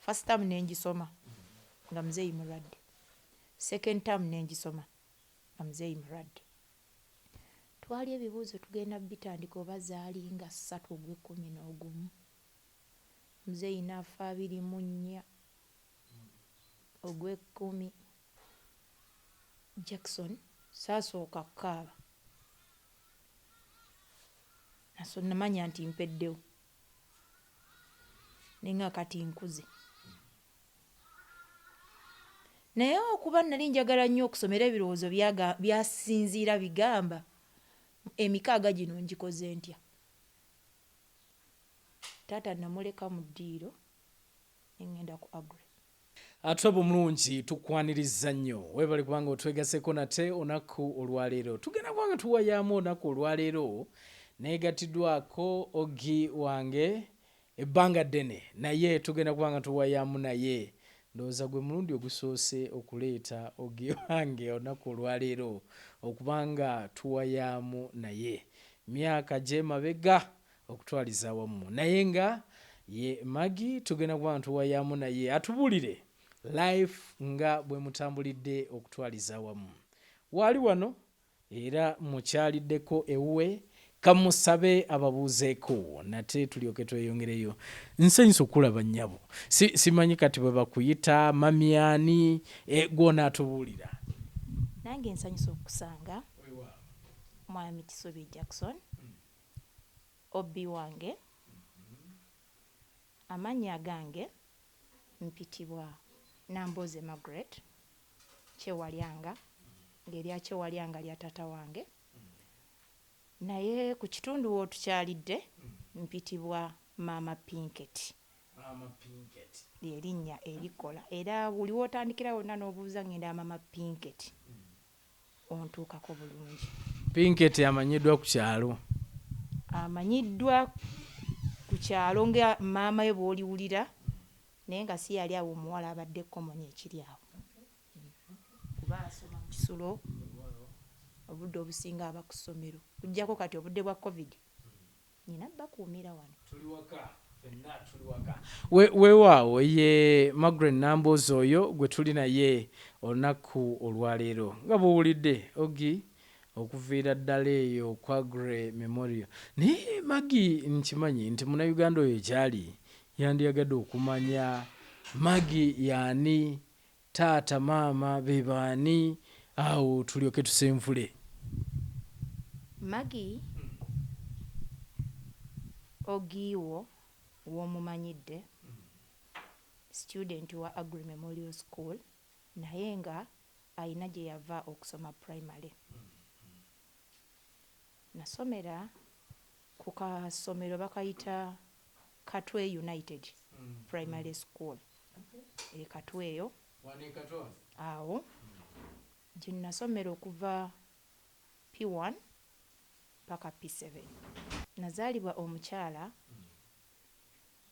first term nengisoma nga muzeeyi mulwadde, second term nengisoma nga muzeeyi mulwadde. Twali ebibuuzo tugenda bitandika oba zaali nga 3 Ogwekumi, muzeeyi n'afa 24 Ogwekumi. Jackson saasooka kukaaba, naso namanya nti mpeddewo nenga kati nkuze. Naye okuba nali njagala nnyo okusomera ebirowoozo byasinziira bigamba emikaaga gino ngikoze ntya. Taata namuleka mu ddiiro ngenda ku agri. Atwabo mulungi tukwaniriza nnyo webale kubanga otwegaseko nate onaku olwaleero. Tugenda kubanga tuwayaamu onaku olwaleero negatiddwako Ogi wange ebbanga ddene, naye tugenda kubanga tuwayaamu naye. Ndowooza gwe mulundi ogusoose okuleeta Ogi wange onaku olwaleero okubanga tuwayaamu naye. Myaka gye mabega okutwaliza awamu, naye nga ye Magi tugenda kubanga tuwayaamu naye atubulire life nga bwe mutambulidde okutwaliza awamu. Wali wano era mukyaliddeko ewuwe, kamusabe ababuuzeeko nate tulyoke tweyongereyo. Nsanyusa okulaba nnyabo, simanyi kati bwe bakuyita mamyani gwona atubuulira. Nange nsanyusa okusanga mwami Kisubi Jackson, Obi wange. Amannya gange mpitibwa Namboze Margaret, Kyewalyanga, ng'erya Kyewalyanga lya taata wange. Naye ku kitundu w'otukyalidde mpitibwa Maama Pinkett. Maama Pinkett Ly'erinnya erikola, era buli w'otandikira wonna n'obuuza ngenda Maama Pinkett ontuukako bulungi. Pinkett amanyiddwa ku kyalo? Amanyiddwa ku kyalo nga maama we bw'oliwulira, naye nga si yali awo omuwala abadde komoni ekiri awo. Kuba asoma mu Kisulo obudde obusinga aba ku ssomero, kujjako kati obudde bwa covid nyina bakuumira wano. Tuli waka, fenna tuli waka. Weewaawo ye Margaret Namboze oyo gwe tuli naye olunaku olwaleero. Nga bw'owulidde Ogi okuviira ddala eyo kwa Agri Memorial. Naye Magi nkimanyi nti Munnayuganda oyo ekyali yandiyagadde okumanya Magi yaani, taata maama be baani, awo tulyoke tusenvule. Magi Ogiwo w'omumanyidde, student wa Agri Memorial School, naye nga ayina gye yava okusoma primary. Nasomera ku kasomero bakayita Katwe United Primary School. Katwe eyo awo gye nasomera okuva P1 paka P7. Nazaalibwa omukyala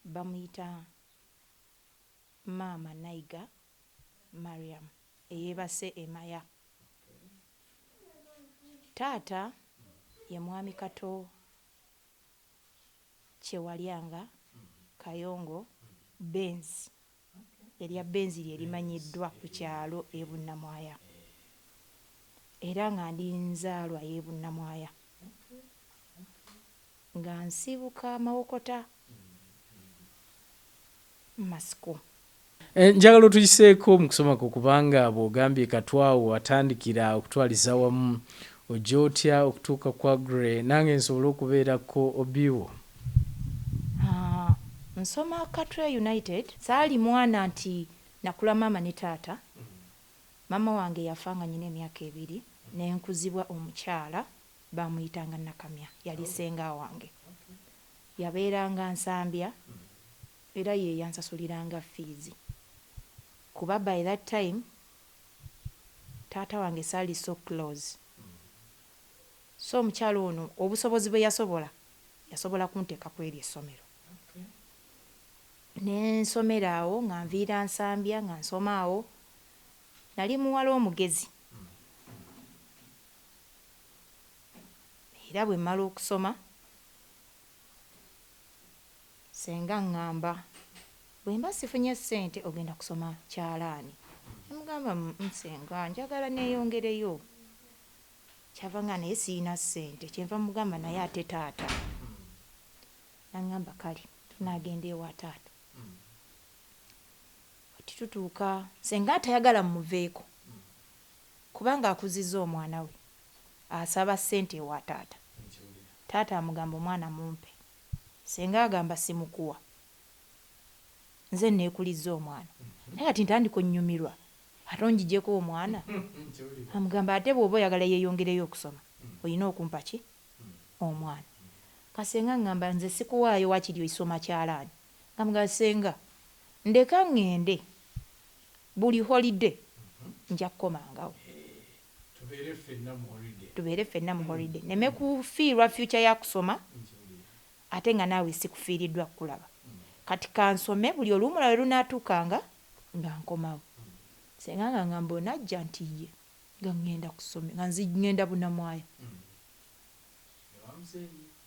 bamuyita Maama Naiga Mariam eyeebase Emaya. Taata ye mwami Kato Kyewalyanga Kayongo Benzi. Erya Benzi lye limanyiddwa ku kyalo e Bunnamwaya, era nga ndi nzaalwa y'e Bunnamwaya, nga nsibuka Mawokota Masiko. Njagala otuyiseeko mu kusoma kwo kubanga bw'ogambye Katwawo watandikira okutwaliza wamu, ojja otya okutuuka ku Agri nange nsobole okubeerako Obiwo? Nsoma Katwe United, saali mwana nti nakula maama ne taata. Maama wange yafa nga nyina emyaka 2 nenkuzibwa omukyala bamuyitanga Nakamya, yali senga wange. Yabeeranga Nsambya era ye yansasuliranga fees. Kuba by that time taata wange saali so close. So omukyala ono obusobozi bwe yasobola kunteeka ku eri essomero. Nensomera awo nga nviira Nsambya nga nsoma awo. Nali muwala omugezi. Era bwe mmala okusoma senga ngamba bwe mba sifunye ssente ogenda kusoma kyalaani. Namugamba nsenga njagala neeyongereyo. Kyava nga naye siina ssente kyenva mugamba naye ate taata. Naŋŋamba kale tunaagenda ewa taata. Tutuuka senga tayagala mmuveeko kubanga akuzizza omwana we asaba ssente ewa taata. Taata amugamba omwana mumpe. Senga agamba simukuwa nze neekulizza omwana. Naye kati ntandika onnyumirwa ate ongigyeko omwana. Amugamba ate bw'oba oyagala yeeyongereyo okusoma olina okumpa ki omwana. Kasenga ngamba nze sikuwaayo wakiri oisoma kyalaani. Ngamugamba senga ndeka ŋŋende buli holiday nja kukomangawo. Tubeere ffenna mu holiday. Neme kufiirwa future ya kusoma ate nga naawe sikufiiriddwa kukulaba. Kati kansome buli olumula lwe lunaatuukanga nga nkomawo. Senga nga ngamba onajja nti ye nga ŋŋenda kusome nga ŋŋenda Bunnamwaya.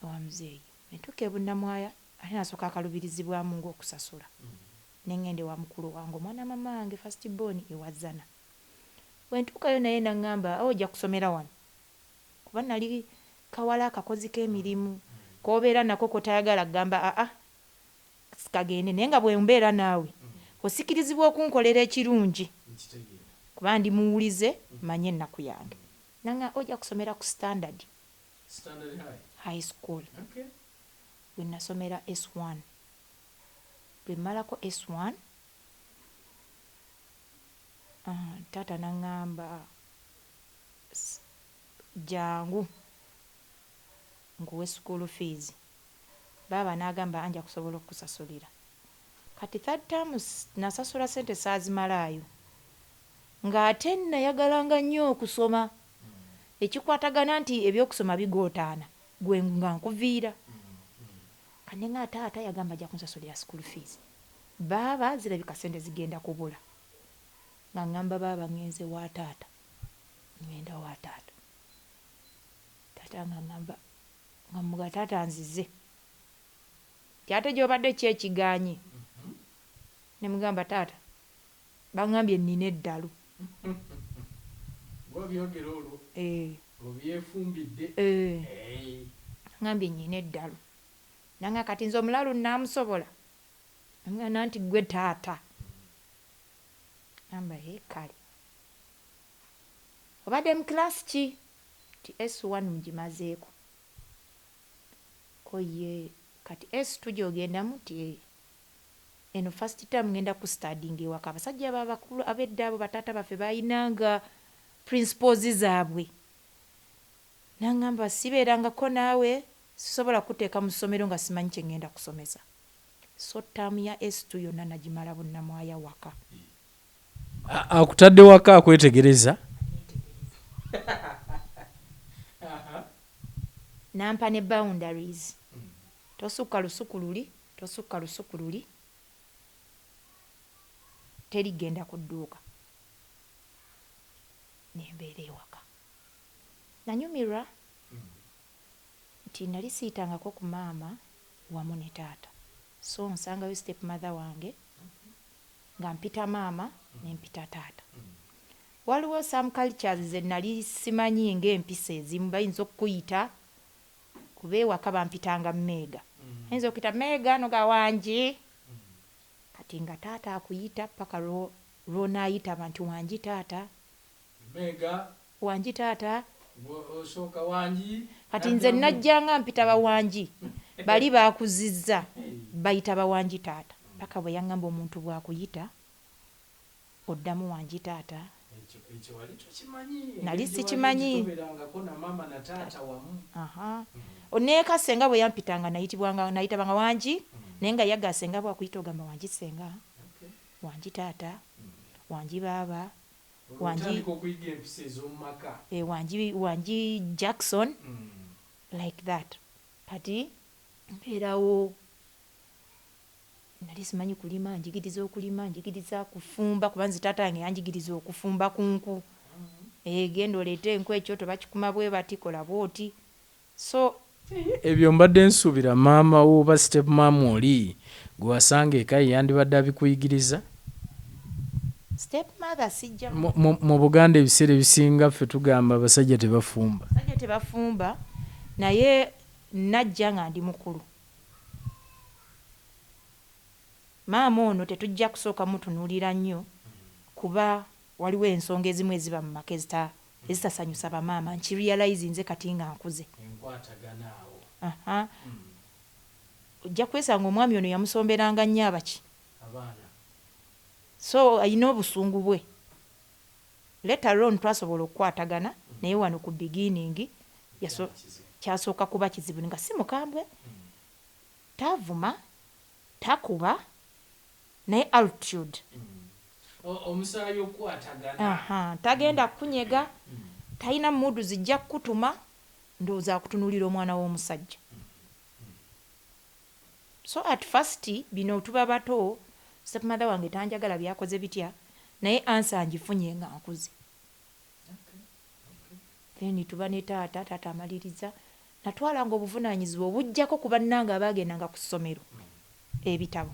Ewa muzeeyi. Entuuka e Bunnamwaya ate nasooka akalubirizibwamu ng'okusasula. Neŋŋenda ewa mukulu wange omwana mama wange first born ewa Zana. Bwe ntuukayo naye naŋŋamba ojja kusomera wano kuba nali kawala akakozi k'emirimu k'obeera nako kotayagala kugamba kagende naye nga bwe mbeera naawe osikirizibwa okunkolera ekirungi kuba ndi muwulize manye ennaku yange. Nanga ojja kusomera ku standard high school. Bwe nasomera S1 bwe mmalako S1 taata naŋŋamba jangu nkuwe school fees. Baaba n'agamba anja kusobola okusasulira. Kati third term nasasula ssente saazimalaayo ng'ate nayagalanga nnyo okusoma ekikwatagana nti ebyokusoma bigootaana gwe nga nkuviira. Kane nga taata yagamba ajja kunsasulira school fees. Baaba zirabika ssente zigenda kubula. Nga ŋŋamba baaba ŋŋenze wa taata. Ŋŋenda wa taata. Taata nga ŋŋamba nga muga taata nzize. Ate gy'obadde ki ekiganye? Ne mugamba taata baŋŋambye nnina eddalu. Bw'obyogera olwo obyefumbidde. Ŋŋambye nnina eddalu. Nanga kati nze omulalu nnaamusobola. Ngana nti gwe taata. Ŋŋamba kale. Obadde mu kilasi ki? Ti S1 mugimazeeko. Ko ye kati S2 gy'ogendamu ti eno first term ngenda ku studying ewaka. Abasajja abakulu ab'edda abo bataata baffe baayinanga principles zaabwe. Naŋŋamba sibeerangako naawe sisobola kuteeka mu ssomero nga simanyi kye ŋŋenda kusomesa. So term ya S2 yonna nagimala Bunnamwaya waka. Akutadde waka akwetegereza. Nampa ne boundaries. Tosukka lusuku luli, tosukka lusuku luli. Terigenda ku dduuka. Nembeera ewaka. Nanyumirwa nti nali siitangako ku maama wamu ne taata. So nsangayo step mother wange nga mpita maama ne mpita taata. Waliwo some cultures ze nali simanyi ng'empisa ezimu bayinza okukuyita kuba ewaka bampitanga mmeega. Ayinza okuyita mmeega no gawangi. Kati nga taata akuyita paka lw'onaayitaba nti wangi taata. Mmeega. Wangi taata. Osooka wangi. Kati nze najjanga mpita bawangi. Bali baakuzizza bayita bawangi taata. Paka bwe yaŋŋamba omuntu bw'akuyita oddamu wangi taata. Ekyo wali tokimanyi. Nali sikimanyi. Tobeerangako na maama na taata wamu. Oneeka senga bwe yampitanga nayitabanga wangi naye nga yaga senga bw'akuyita ogamba wangi senga. Wangi taata. Wangi baaba. Wangi Jackson. Like that. Kati mpeerawo nali simanyi kulima njigiriza okulima njigiriza kufumba kuba nze taata yange yanjigiriza okufumba ku nku. Genda oleete enku ekyoto bakikuma bwe bati kola bwoti. So ebyo mbadde nsuubira maama wo oba step maama oli gwe wasanga eka yandibadde abikuyigiriza. Stepmother sijja mu Buganda ebiseera ebisinga ffe tugamba abasajja tebafumba naye najja nga ndi mukulu. Maama ono tetujja kusooka mutunuulira nnyo kuba waliwo ensonga ezimu eziba mu maka ezitasanyusa bamaama nkirealize nze kati nga nkuze. Ojja kwesanga omwami ono yamusomberanga nnyo abaki so ayina obusungu bwe. Later on twasobola okukwatagana naye wano ku beginning kyasooka kuba kizibu nga si mukambwe tavuma takuba naye altitude omusaayi okwatagana tagenda kunyega talina mudu zijja kutuma ndowooza akutunuulira omwana w'omusajja. So at first bino tuba bato stepmother wange tanjagala byakoze bitya naye ansa ngifunye nga nkuze. Then tuba ne taata amaliriza natwalanga obuvunaanyizibwa obujjako ku bannange abaagendanga ku ssomero ebitabo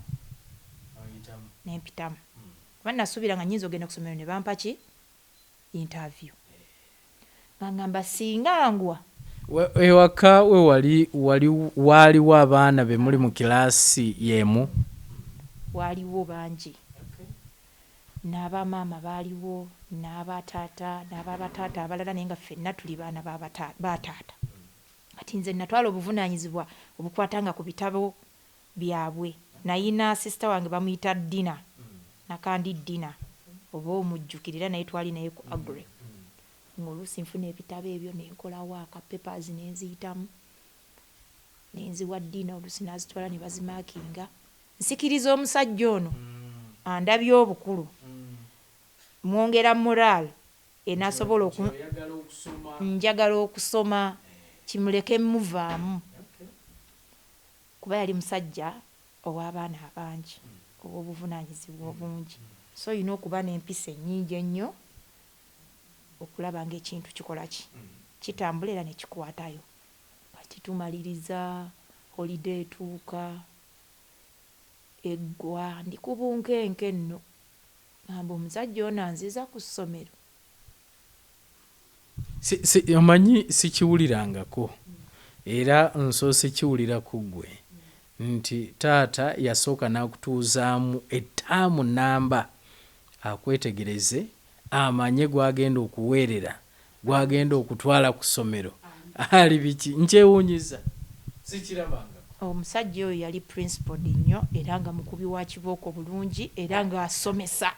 nempitamu kuba nasuubira nga nnyinza ogenda ku ssomero ne bampa ki interview nga ngamba singangwa. Ewaka we waaliwo abaana be muli mu kilaasi y'emu? Waaliwo bangi. N'abamaama baaliwo n'abataata n'ababataata abalala naye nga ffenna tuli baana bataata. Kati nze natwala obuvunaanyizibwa obukwatanga ku bitabo byabwe. Nayina sisita wange bamuyita Dina nakandi Dina oba omujjukirira naye twali naye ku agre. Ng'oluusi nfuna ebitabo ebyo nenkola waaka papers nenziyitamu nenziwa Dina oluusi nazitwala ne bazimaakinga. Nsikiriza omusajja ono andabye obukulu mwongera moral enasobola njagala okusoma kimuleke muvaamu kuba yali musajja ow'abaana abangi ow'obuvunaanyizibwa obungi. So olina okuba n'empisa ennyingi ennyo okulaba ng'ekintu kikola kitambula era ne kikwatayo. Kati tumaliriza holiday etuuka eggwa ndi ku bunkenke nno ngamba omusajja ono anziza ku ssomero. Omanyi sikiwulirangako era nsoose kiwulira ku ggwe nti taata yasooka n'akutuuzaamu ettaamu namba akwetegereze amanye gwagenda okuweerera gwagenda okutwala ku ssomero ali biki. Nkyewuunyiza sikirabanga. Omusajja oyo yali principled nnyo era nga mukubi wa kibooko bulungi era ng'asomesa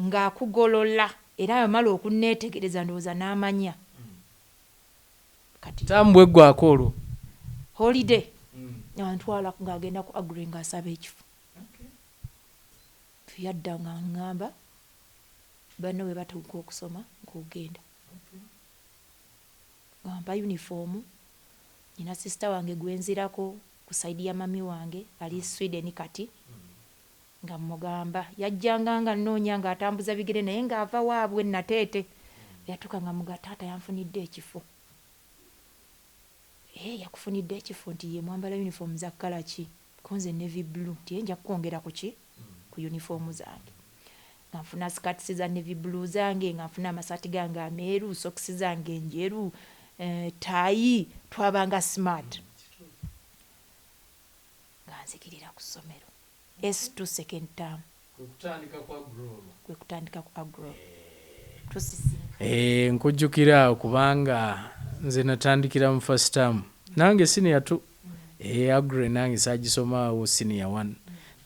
ng'akugolola era yamala okunneetegereza ndowooza n'amanya. Kati tambwe ggwako olwo holiday antwala ng'agenda ku agri ng'asaba ekifo. Yadda nga ngamba banno we batuuka okusoma ng'ogenda ngamba uniform. Nina sisita wange gwenzirako ku saidi ya mami wange ali Sweden kati nga mugamba yajjanga nga nnoonya ng'atambuza bigere naye ng'ava waabwe nateete yatuuka nga muga taata yanfunidde ekifo. Yakufunidde ekifo nti ye mwambala uniform za kkala ki? Konze navy blue nti nja kukwongera ku ki ku uniform zange nga nfuna skirts za navy blue zange nga nfuna amasaati gange ameeru sokisi zange enjeru tayi twabanga smart nga nzikirira ku ssomero S2 second term kwe kutandika ku agro. Nkujjukira kubanga nze natandikira mu first term nange senior 2 agro nange sagisomaawo senior 1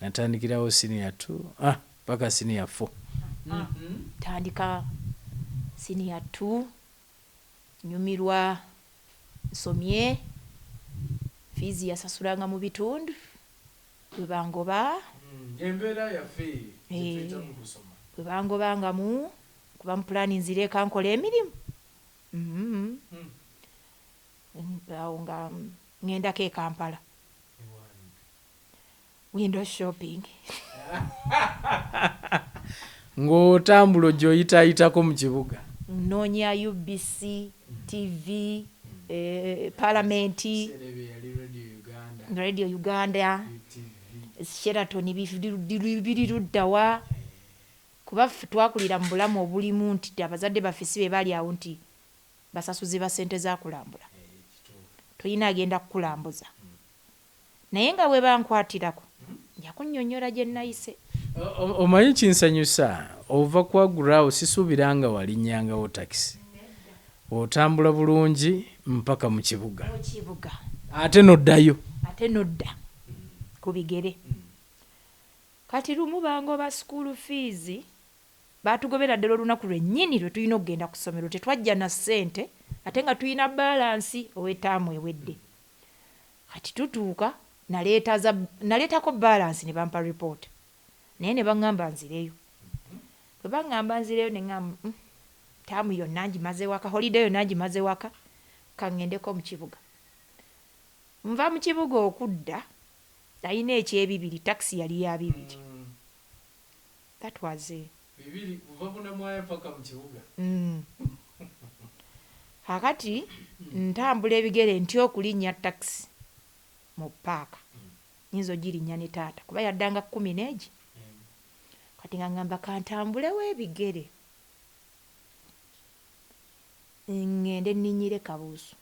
natandikirawo senior 2 paka senior 4. Tandika senior 2 nyumirwa nsomye fiizi yasasulanga mu bitundu bwe bangoba embeera yaffe bwe bangobangamu kuba mu pulaani nzireka nkola emirimu awo nga ŋŋendako e Kampala window shopping ng'otambula gy'oyitaayitako mu kibuga nnoonya UBC TV palamenti radio uganda Sheraton biri luddawa kuba twakulira mu bulamu obulimu nti abazadde baffe si be bali awo nti basasuze ba ssente za kulambula tulina agenda kukulambuza naye nga bwe bankwatirako nja kunnyonnyola gye nayise. Omanyi kinsanyusa ova kwagulaawo sisuubiranga walinyangawo takisi otambula bulungi mpaka mu kibuga ate noddayo ku bigere. Kati lumu bangoba school fees batugobera ddala olunaku lwennyini lwe tulina okugenda ku ssomero tetwajja na ssente ate nga tulina balansi ow'etaamu ewedde. Kati tutuuka naleetako balansi ne bampa report naye ne baŋŋamba nzireyo. Bwe baŋŋamba nzireyo ne ŋŋamba taamu yonna ngimaze waka holiday yonna ngimaze waka kaŋŋendeko mu kibuga. Nva mu kibuga okudda alina ekyebibiri takisi yali ya bibiri. That was it. Kakati ntambula ebigere ntya okulinnya takisi mu paaka nyinza ogirinnya ne taata kuba yaddanga 10 kati nga ŋŋamba kantambulewo ebigere ŋŋende nninyire kabuusu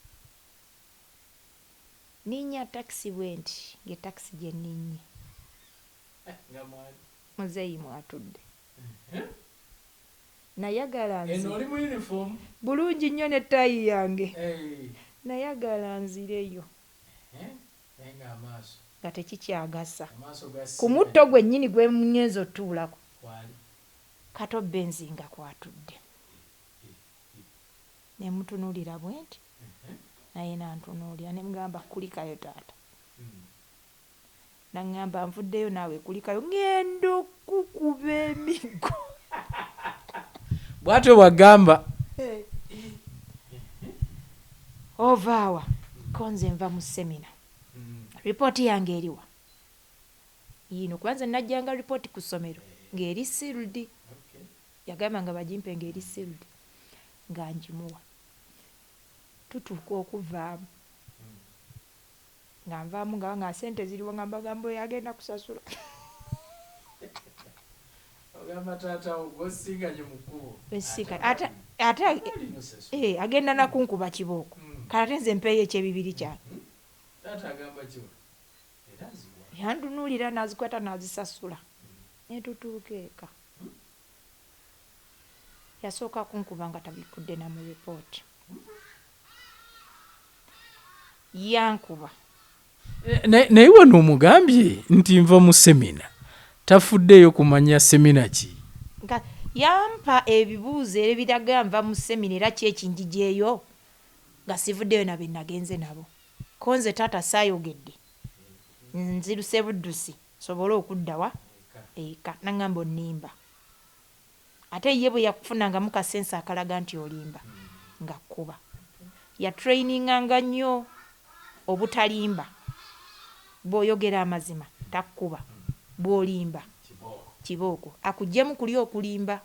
ninnya takisi bwe nti ng'etakisi gye nninnye muzeeyi mwatudde nayagala bulungi nnyo nettaayi yange nayagala nzireyo nga tekikyagasa ku mutto gwennyini gwe mnyenza otuulako kato benzi nga kwatudde ne mutunuulira bwe nti naye nantunuulira ne mugamba kulikayo taata naŋŋamba nvuddeyo naawe kulikayo ŋŋenda okukuba emiggo bw'atyo bwagamba ovaawa ko nze nva mu semina ripooti yange eriwa yino kuba nze najjanga ripooti ku ssomero ng'eri sealed yagamba nga bagimpe ng'eri sealed nga ngimuwa tutuuka okuvaamu nga nvaamu nga sente ziriwo nga mbagambo yagenda kusasula ate agenda nakunkuba kibooko kale ate nze mpeeyo ekyebibiri kyange yandunuulira nazikwata nazisasula netutuuka eka yasooka kunkuba nga tabikudde na mu ripooti yankuba naye wano omugambye nti nva mu semina tafuddeyo kumanya semina ki yampa ebibuuzo ebiraga nva mu semina era ki ekinjigyeyo nga sivuddeyo nabe nagenze nabo ko nze taata saayogedde nziruse buddusi sobole okuddawa eka naŋŋamba onnimba ate ye bwe yakufunangamu kasensa akalaga nti olimba nga kkuba yatraininganga nnyo obutalimba bw'oyogera amazima takkuba bw'olimba kibooko akuggyemu kuli okulimba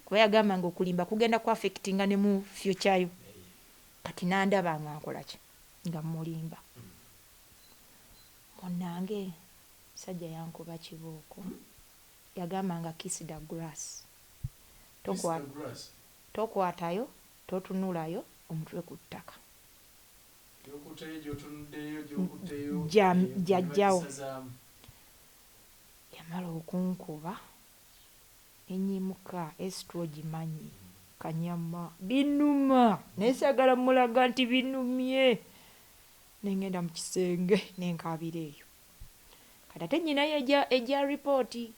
kuba yagamba nga okulimba kugenda ku affectinga ne mu future yo kati nandaba nga nkolaki nga mulimba munnange musajja yankuba kibooko yagamba nga kiss the grass tokwatayo totunulayo omutwe ku ttaka jajjawo yamala okunkuba enyimuka esitwa ogimanyi kanyama binuma naye sagala mulaga nti binumye nengenda mu kisenge nenkabira eyo kati ate nyinayo ejja ripooti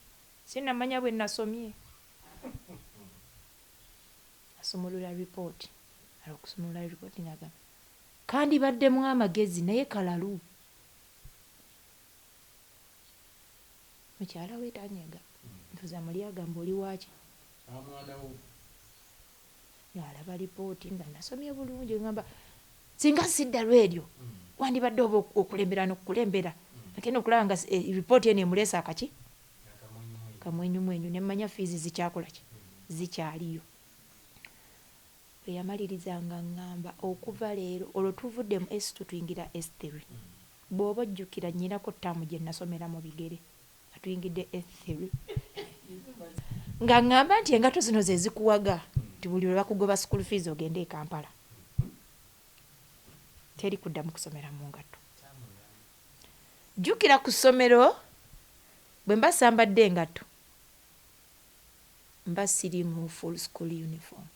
sinamanya bwe nasomye asomolola ripooti ala okusomolola ripooti ngagamba kandi baddemu amagezi naye kalalu mukyala weetanyega ntuza muli agamba oli waaki alaba ripooti nga nasomye bulungi ngamba singa sidda lweryo wandibadde oba okulembera nokukulembera akenda okulaba nga ripooti eno emuleesa akaki kamwenyumwenyu nemmanya fiizi zikyakola ki zikyaliyo bwe yamalirizanga ngamba okuva leero olwo tuvudde mu S2 tuyingira S3 bw'oba ojjukira nnyinako ttaamu gye nasomera mu bigere nga tuyingidde S3 nga ngamba nti engato zino ze zikuwaga nti buli lwe bakugoba school fees ogende e Kampala teri kuddamu kusomera mu ngatto. Jjukira ku ssomero bwe mba sambadde engatto mba siri mu full school uniform.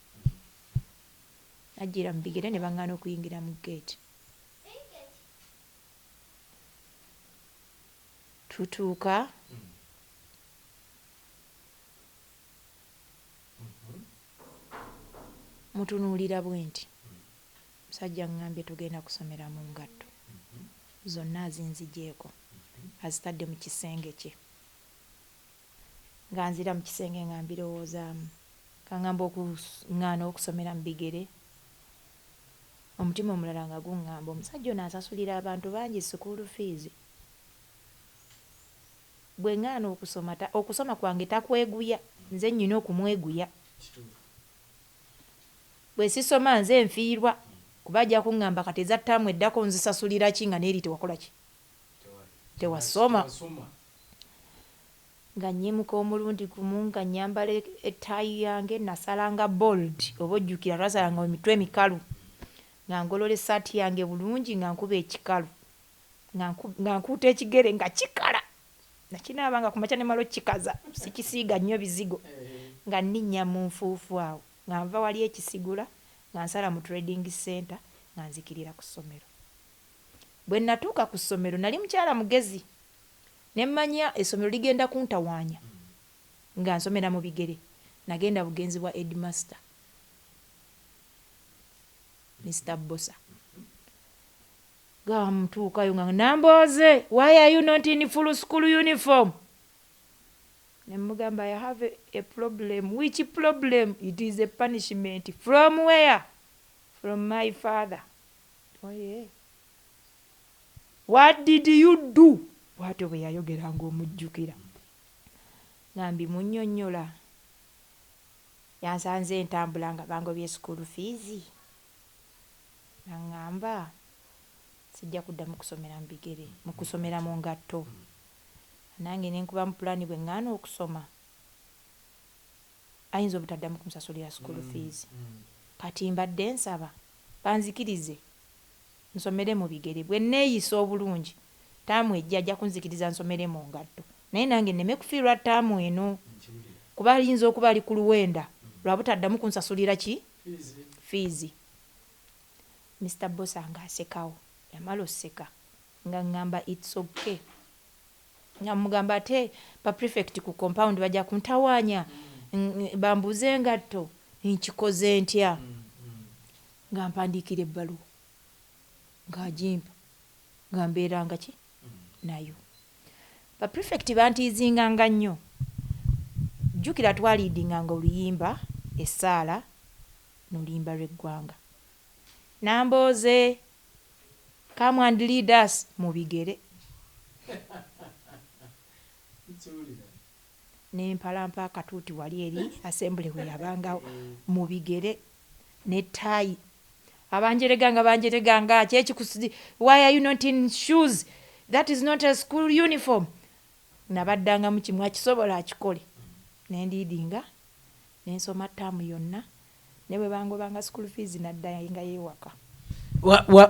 Najjira mu bigere ne baŋŋaana okuyingira mu gate. Tutuuka mutunuulira bwe nti musajja ŋŋambye tugenda kusomera mu ngatto zonna azinzigyeko azitadde mu kisenge kye nga nzira mu kisenge nga mbirowoozaamu kaŋŋamba okuŋŋaana okusomera mu bigere omutima omulala nga guŋŋamba omusajja ono asasulira abantu bangi school fees bwe ŋŋaana okusoma kwange takweguya nze nnyina okumweguya bwe sisoma nze nfiirwa kuba ajja kuŋŋamba kati eza ttaamu eddako nzisasulira ki nga neeri tewakola ki tewasoma nga nnyimuka omulundi gumu nga nnyambala ettaayi yange nasalanga bold oba ojjukira twasalanga emitwe emikalu nga ngolola essaati yange bulungi nga nkuba ekikalu nga nkuuta ekigere nga kikala nakinaabanga ku makya ne malo kikaza sikisiiga nnyo bizigo nga nninnya mu nfuufu awo nga nva wali ekisigula nga nsala mu trading center nga nzikirira ku ssomero. Bwe natuuka ku ssomero nali mukyala mugezi ne mmanya essomero ligenda kuntawaanya nga nsomera mu bigere. Nagenda bugenzi bwa headmaster Mr. Bosa ga mtuukayo nga Namboze, why are you not in full school uniform? Ne mugamba I have a problem. Which problem? It is a punishment. From where? From my father. Oh yeah. What did you do? Bw'atyo bwe yayogeranga omujjukira. Ngambi munnyonnyola. Yansanze entambula nga bangobye school fees. Nangamba sijja kuddamu kusomera mu bigere, mu kusomera mu ngatto. Nange ne nkuba mu pulaani bwe ŋŋaana okusoma ayinza obutaddamu kumusasulira school fees. Kati mbadde nsaba banzikirize nsomere mu bigere bwe neeyisa obulungi ttaamu ejja ajja kunzikiriza nsomere mu ngatto naye nange nneme kufiirwa ttaamu eno kuba ayinza okuba ali ku luwenda lwa butaddamu kunsasulira ki fees. Mr. Bosa ng'asekawo yamala oseka nga ŋŋamba it's okay. Nga mugamba ate ba prefect ku compound bajja kuntawaanya bambuze engatto nkikoze ntya nga mpandiikira ebbaluwa ng'agimpa nga mbeeranga ki nayo. Ba prefect bantiizinganga nnyo. Jjukira twaliidinganga oluyimba essaala n'oluyimba lw'eggwanga. Namboze, come and lead us mu bigere. Ne mpalampa akatuuti wali eri assembly we yabangawo mu bigere ne ttaayi. Abanjereganga kyekikusi, why are you not in shoes? That is not a school uniform. Nabaddanga mu kimu akisobola akikole. Ne ndiidinga ne nsoma ttaamu yonna ne bwe bangobanga school fees naddanga yeewaka.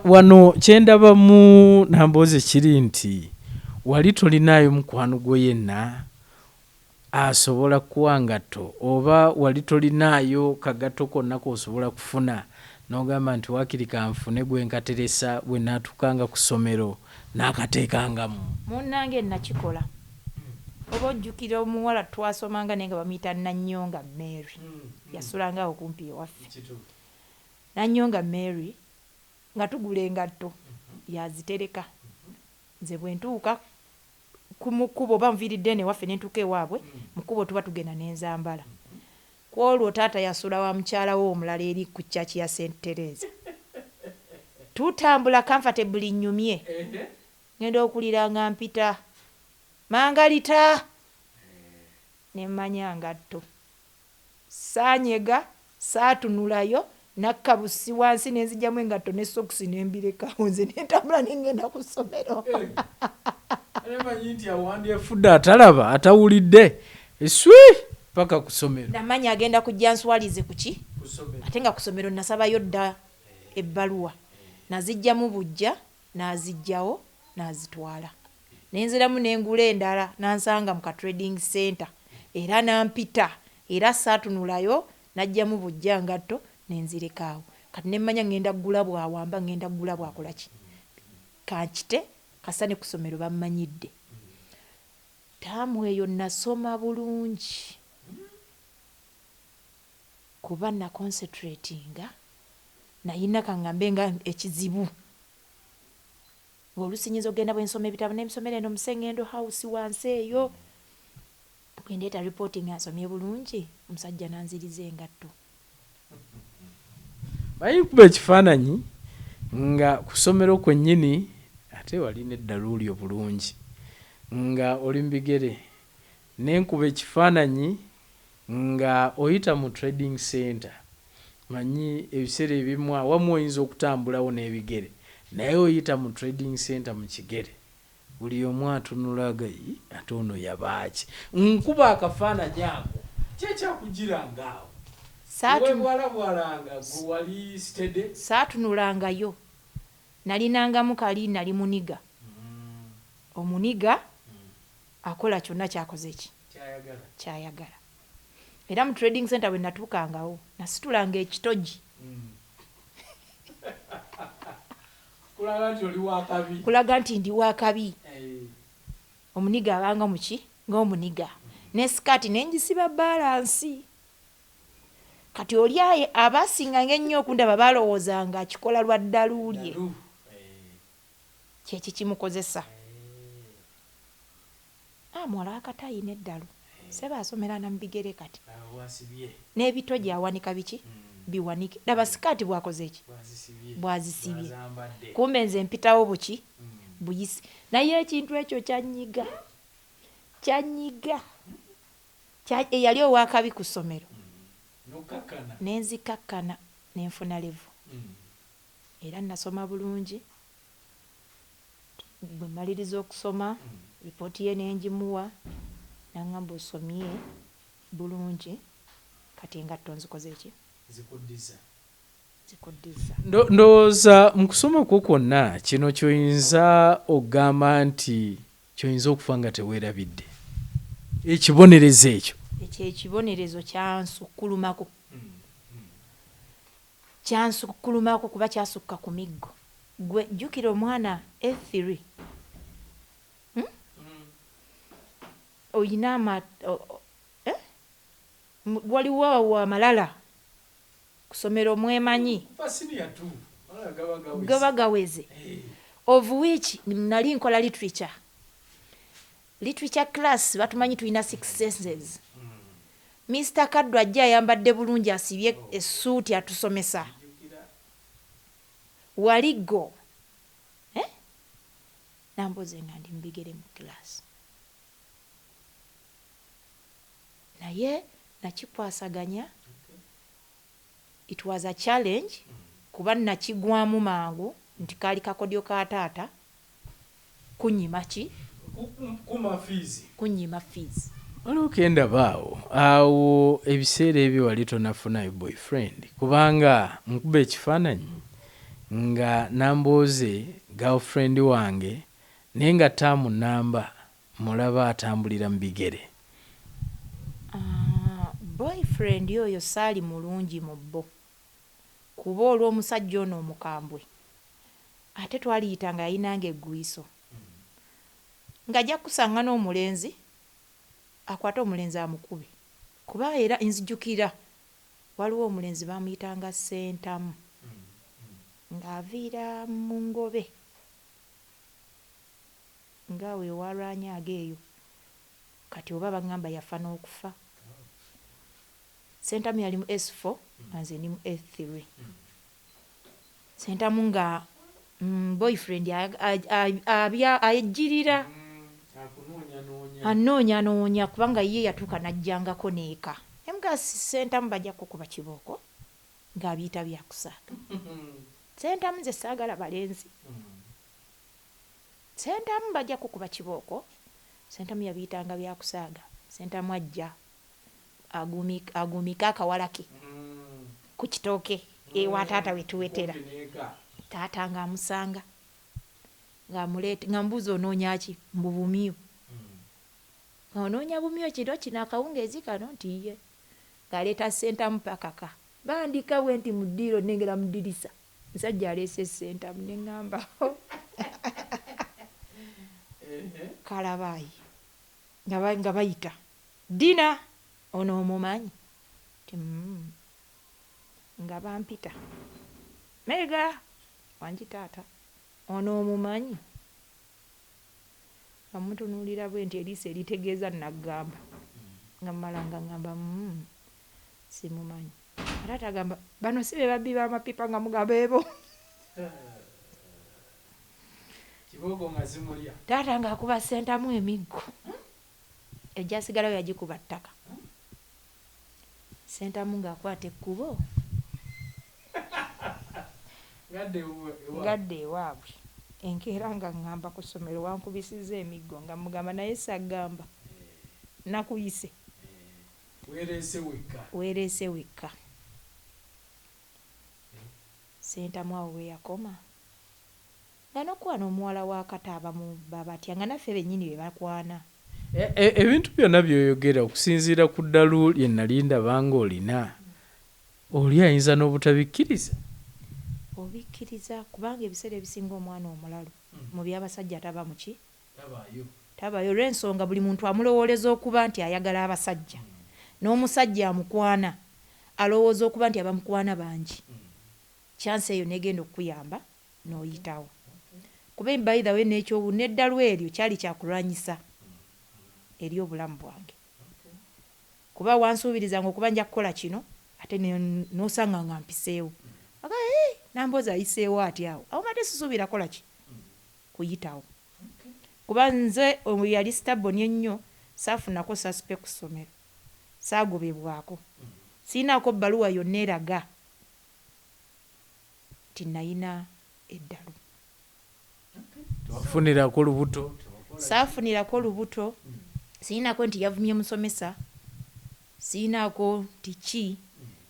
Wano kyendaba mu Namboze kiri nti wali tolinaayo mukwano gwo yenna asobola kuwa ngatto oba wali tolinaayo kagato konna k'osobola kufuna n'ogamba nti waakiri kanfune gwe nkateresa bwe naatukanga ku ssomero n'akateekangamu. Munnange nakikola. Oba ojjukira omuwala twasomanga naye nga bamuyita Nannyonga Mary. Yasulanga okumpi ewaffe. Nannyonga Mary nga tugula engatto yazitereka. Nze bwe ntuuka ku mukubo oba nviiridde ewaffe ne ntuuka ewaabwe mukubo tuba tugenda n'enzambala. Ku olwo taata yasula wa mukyala we omulala eri ku church ya St. Teresa. Tutambula comfortably nnyumye. Ngenda okulira nga mpita. Mangalita. Ne mmanya ngatto. Saanyega, saatunulayo, nakkabusi wansi nenzijjamu engatto ne sokisi nembirekawo nze nentambula nengenda ku ssomero. Manyi nti awandi efudde atalaba atawulidde eswi paka ku ssomero. Namanyi agenda kujja nswalize kuki ate nga ku ssomero nasabayo dda ebbaluwa nazijjamu bujja nazijjawo nazitwala nenziramu nengula endala nansanga mu ka trading center era nampita era saatunulayo najjamu bujja ngatto nenzirekawo kati nemmanya ngenda kugula bwawamba ngenda kugula bwakola ki kankite kasane ku ssomero bammanyidde. Taamu eyo nasoma bulungi kuba na concentratinga nayina kangambe nga ekizibu olusinyiza ogenda bwensoma ebitabo nemisomero eno Musengendo house wansi eyo bwendeeta reporting asomye bulungi omusajja nanziriza engatto. Bayikuba ekifaananyi nga ku ssomero kwennyini ate wali neddaluuli obulungi nga oli mbigere nenkuba ekifaananyi nga oyita mu trading center manyi ebiseera ebimu awamu oyinza okutambulawo n'ebigere naye oyita mu trading center mu kigere buli omu atunulaga ate ono yabaaki nkuba akafaananyi ako kyekyakugirangaawo webwalabwalanga gwe wali stede saatunulangayo nalinangamu kali nali muniga omuniga akola kyonna kyakoze ki kyayagala era mu trading center bwe natuukangawo nasitulanga ekitogi kulaga nti ndi wakabi. Omuniga abanga muki ng'omuniga ne skati nenjisiba balansi kati oli aye abasinganga ennyo okundaba balowoozanga akikola lwa ddaluulye kyeki kimukozesa. Muwala wakatayi n'eddalu seba asomera na mubigere kati n'ebitogi awanika biki biwanike laba sikaati bwakoze eki bwazisibye kumbe nze mpitawo buki buyisi naye ekintu ekyo kyanyiga eyali owakabi ku ssomero nenzikakkana nenfuna levu era nasoma bulungi bwe maliriza okusoma ripooti ye nenjimuwa nangamba osomye bulungi kati engatto nzikoze eki zikuddiza. Ndowooza mu kusoma kwo kwonna kino kyoyinza okugamba nti kyoyinza okufa nga teweerabidde ekibonerezo ekyo ekibonerezo kyansukkulumako kuba kyasukka ku miggo gwe jjukira omwana A3 oyina waliwo amalala kusomero mwemanyi gaba gaweze of which nali nkola literature class batumanyi tulina 6 senses. Mr. Kaddu ajja ayambadde bulungi asibye essuuti atusomesa waligo Namboze nga ndi mbigere mu class naye nakikwasaganya. It was a challenge kuba nakigwamu mangu nti kaali kakodyo ka taata kunyima fees. Waliwo kendabaawo awo ebiseera ebyo wali tonafunayo boyfriend kubanga nkuba ekifaananyi nga Namboze girlfriend wange naye nga taamu namba mulaba atambulira mu bigere. Boyfriend oyo saali mulungi mu bbo kuba olw'omusajja ono omukambwe ate twaliyitanga yayinanga eggwiiso ng'ajja kusanga n'omulenzi akwate omulenzi amukube kuba era nzijukira waliwo omulenzi bamuyitanga Sentamu ng'aviira mu Ngobe ngaawe ewalwanyaga eyo kati oba bagamba yafa n'okufa. Sentamu yali mu S4 nze ni mu S3. Sentamu nga boyfriend ayejjirira anoonya kubanga ye yatuuka najjangako neeka emuga Sentamu bajja kukuba kibooko ng'abiyita byakusaaga. Sentamu nze saagala balenzi. Sentamu bajja kukuba kibooko. Sentamu yabiyitanga byakusaaga. Sentamu ajja agumika akawala ke ku kitooke ewa taata we tuwetera. Taata ng'amusanga ng'amuleeta ng'ambuuza onoonya ki? Mbu bumyu. Onoonya bumyu kiro kino akawungeezi kano nti ye. Ng'aleeta Sentamu pakaka. Bandika bwe nti mu ddiiro nnengera mu ddirisa. Musajja aleese Sentamu ne ŋŋamba kalabaayi nga bayita Dina ono omumanyi ti nga bampita Mega wangi taata ono omumanyi amutunuulira bwe nti eriisa eritegeeza nagamba nga mmala nga ŋŋamba simumanyi. Taata agamba bano si be babbi b'amapipa nga mugamba ebo. Taata ng'akuba Sentamu emiggo egyasigalayo yagikuba ttaka. Sentamu ng'akwata ekkubo ngadde ewaabwe. Enkeera nga ŋŋamba ku ssomero wankubisiza emiggo nga mugamba naye sagamba nakuyise weereese wekka. Sentamu awo we yakoma nga n'okwana omuwala wa Kata abamu babatya nga naffe bennyini be bakwana. Ebintu byonna by'oyogera okusinziira ku ddalu lye nali ndaba ng'olina oli ayinza n'obutabikkiriza. Obikkiriza kubanga ebiseera ebisinga omwana omulalu mu by'abasajja taba muki tabayo olw'ensonga buli muntu amulowooleza okuba nti ayagala abasajja n'omusajja amukwana alowooza okuba nti abamukwana bangi. Chance eyo negenda okuyamba n'oyitawo kuba by the way n'eddalu eryo kyali kyakulwanyisa eri obulamu bwange kuba wansuubirizanga okuba nja kukola kino ate n'osanga nga mpiseewo Namboze ayiseewo ati awo ate sisuubira kola ki kuyitawo kuba nze yali staboni ennyo saafunako sasipe ku ssomero saagobebwako siinaako bbaluwa yonna eraga ti nayina eddalu. Wafunirako lubuto? Saafunirako lubuto, siinako nti yavumye musomesa, siinako nti ki,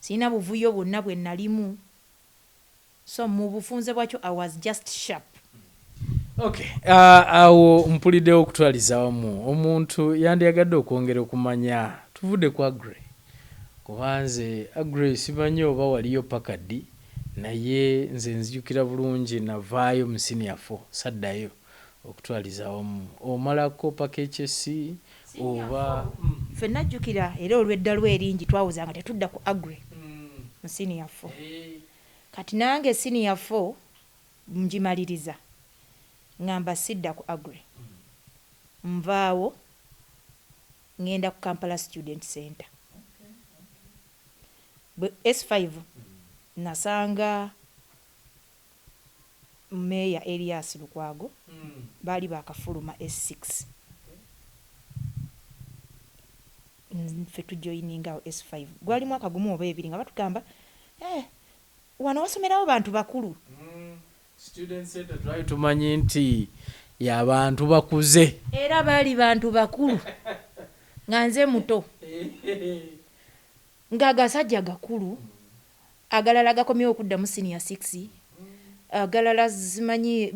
siina buvuyo bwonna bwe nalimu. So mu bufunze bwakyo I was just sharp. Okay, awo mpuliddewo okutwaliza wamu omuntu yandiyagadde okwongera okumanya tuvudde ku Agre kubanze Agre simanyi oba waliyo pakadi naye nze nzijukira bulungi navaayo mu senior 4 saddayo okutwaliza wamu omalako paka HSC oba ffe najjukira era olw'eddalu eringi twawuzanga tetudda ku Agre mu senior 4 kati nange senior 4 ngimaliriza ngamba sidda ku Agre nvaawo ngenda ku Kampala Student Center. S5 nasanga Meya Elias Lukwago bali bakafuluma S6 ffe tujoyiningawo S5 gwali mwaka gumu oba ebiri nga batugamba wano wasomerawo bantu bakulu. Student Center twali tumanyi nti y'abantu bakuze era baali bantu bakulu nga nze muto ng'agasajja gakulu agalala gakomyewo okuddamu senior 6 agalala zimanyi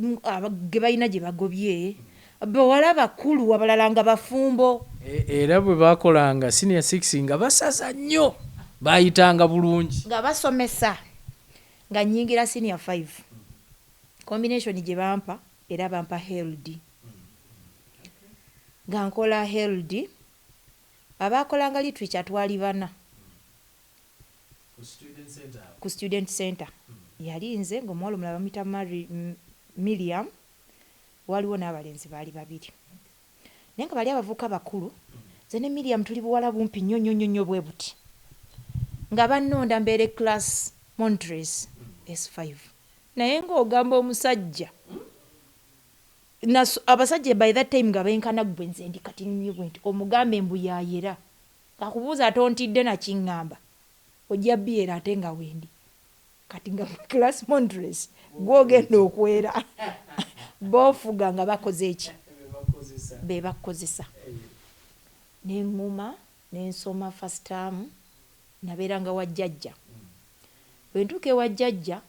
ge balina gye bagobye bawala bakulu abalala nga bafumbo era bwe bakolanga senior 6 nga basaza nnyo bayitanga bulungi nga basomesa nga nnyingira senior 5 combination gye bampa era bampa held nga nkola held abaakolanga literature twali bana ku Student Center yali nze ng'omuwala omulala bamuyita Miriam waliwo n'abalenzi baali babiri naye nga bali abavubuka bakulu ze ne Miriam tuli buwala bumpi nnyo nnyo nnyo bwe buti nga bannonda mbeere class Montres S5 naye ng'ogamba omusajja abasajja by that time nga benkana gwe nze ndi kati nnyo bwe nti omugambe mbuyayera kakubuuza atontidde nakiŋŋamba ojja bbiera ate nga wendi kati nga class montres gwogenda okwera bofuga nga bakoze eki bebakozesa neŋŋuma nensoma first term nabeeranga wa jjajja bwe ntuuka ewa jjajja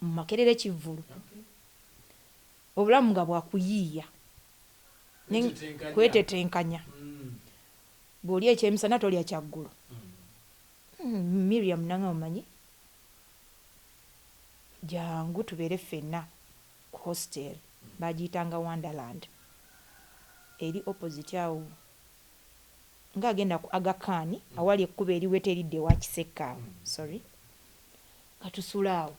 mu Makerere Kivvulu obulamu nga bwakuyiiya kwetetenkanya bw'oli ekyemisana tolya kyaggulu Miriam nanga omanyi jangu tubeere ffenna ku hostel bagiyitanga Wonderland eri opposite awo ng'agenda ku Aga Khan awali ekkubo eriweta eridde ewa Kisekaawo sorry katusula awo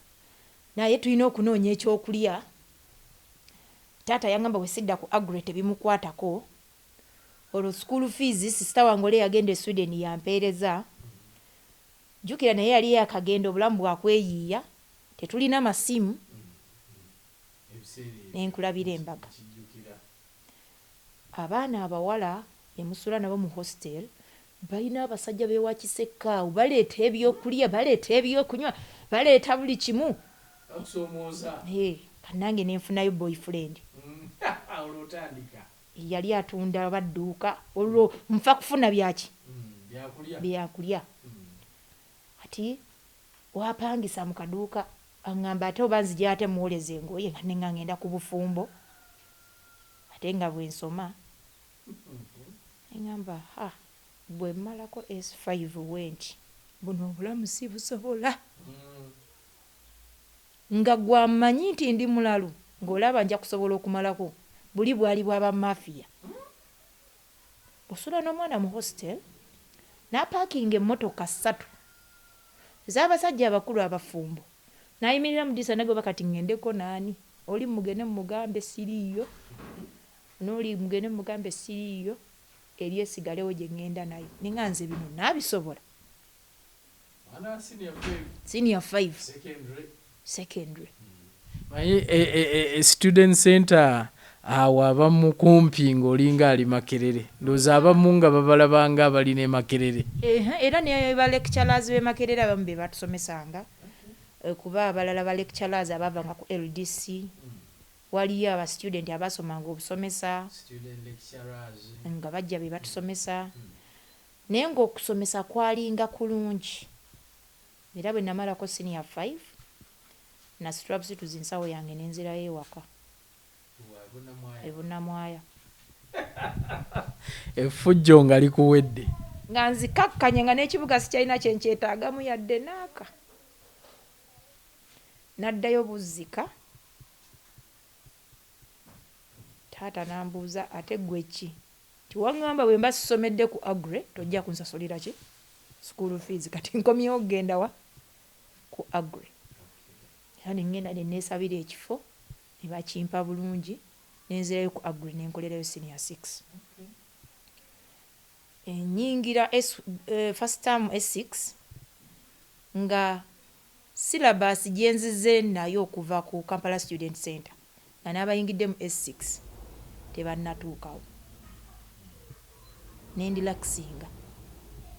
naye tulina okunoonya ekyokulya taata yangamba bwe sidda ku Margaret bimukwatako olwo school fees sisita wange ole yagenda e Sweden yampeereza jjukira naye yali yakagenda obulamu bwakweyiiya tetulina masimu nenkulabira embaga abaana abawala emusula nabo mu hostel balina abasajja bewa Kisekaawo baleeta ebyokulya baleeta ebyokunywa baleeta buli kimu kanange nenfunayo boyfriend yali atunda badduuka olwo nfa kufuna byaki byakulya ati wapangisa mu kaduuka aŋŋamba ate oba nzija ate muwoleza engoye nga nenga ngenda ku bufumbo ate nga bwe nsoma eŋŋamba bwe mmalako S5 wenti buno obulamu si busobola nga gwammanyi nti ndi mulalu ng'olaba nja kusobola okumalako buli bwali bwaba mafiya osula n'omwana mu hostel n'apaakinga emmotoka 3 ez'abasajja abakulu abafumbo n'ayimirira mu ddirisa nagwe bakati ŋŋendeko naani oli mugende mugambe siriiyo n'oli mugende mugambe siriiyo eri esigalewo gye ŋŋenda nayo ninga nze bino naabisobola senior 5 secondary student center awo abamu kumpi ng'olinga ali Makerere ndowooza abamu nga babalabanga abalina Makerere era ne ba lecturers b'e Makerere abamu be batusomesanga kuba abalala ba lecturers abavanga ku LDC waliyo aba student abasomanga obusomesa nga bajja be batusomesa naye ng'okusomesa kwalinga kulungi era bwe namalako senior 5 na straps tuzinsawo yange nenzirayo ewaka ebunamwaya effujjo nga likuwedde nga nzikakkanye nga n'ekibuga sikyalina kyenkyetaagamu yadde naaka naddayo buzzika taata nambuuza ate gwe ki tiwaŋŋamba bwe mba sisomedde ku Agre tojja kunsasulira ki school fees kati nkomyewo kugenda wa ku Agre era nengenda neneesabira ekifo ne bakimpa bulungi nenzirayo ku Agre nenkolerayo senior 6 enyingira first term S6 nga syllabus gyenzize nayo okuva ku Kampala Student Center nga n'abayingidde mu S6 tebannatuukawo nendilakisinga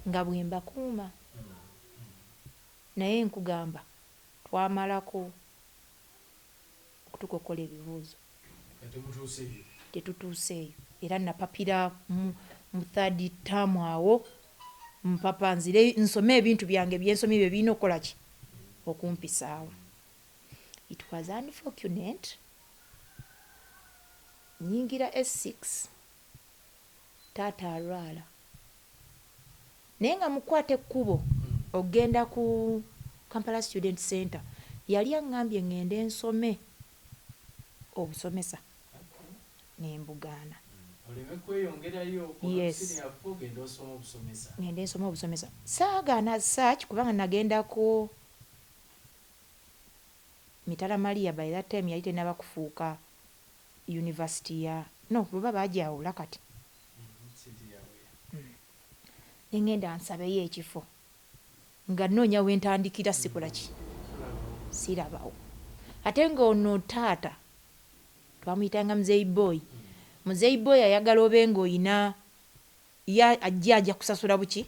nga bwe mbakuuma naye nkugamba twamalako okutuuka okukola ebibuuzo tetutuuseeyo era napapira mu third term awo mpapa nzire nsome ebintu byange byensomye bye birina okukola ki okumpisaawo. It was unfortunate nyingira S6 taata alwala naye nga mukwate ekkubo ogenda ku Kampala Student Center yali aŋŋambye ŋŋende nsome obusomesa nembugaana. Yes. Ngende nsoma obusomesa saagaana search kubanga nagendako Mitala Maria by that time yali tenaba kufuuka university ya no baba bajawula kati nengenda nsabeyo ekifo nga nnoonya wentandikira sikola ki sirabawo ate ng'ono taata twamuyitanga muzeyi boy ayagala obe ng'oyina ajja kusasula buki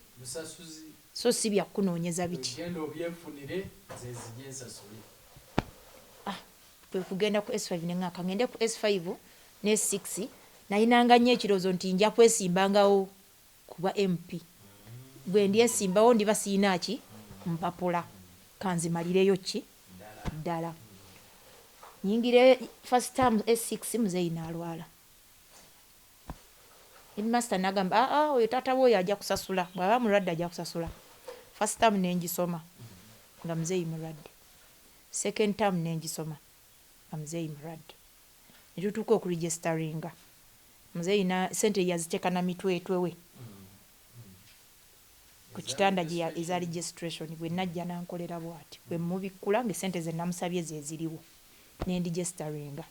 so si byakunoonyeza biki kwe kugenda ku S5 ne ngaka ngende ku S5 ne S6 nayinanga nnyo ekirowoozo nti nja kwesimbangawo kuba MP bwe ndyesimbawo ndiba siina ki mpapula kanzimalireyo ki ddala nyingire first term S6 muzeeyi n'alwala headmaster n'agamba oyo taata we ajja kusasula bw'aba mulwadde ajja kusasula first term nengisoma nga muzeeyi mulwadde second term nengisoma nga muzeeyi mulwadde ne tutuuka okuregisteringa muzeeyi sente yaziteeka na mitwetwe we ku kitanda eza registration bwe najja nankolera bw'ati bwe mubikkula nga sente ze namusabye ze ziriwo nendigisteringa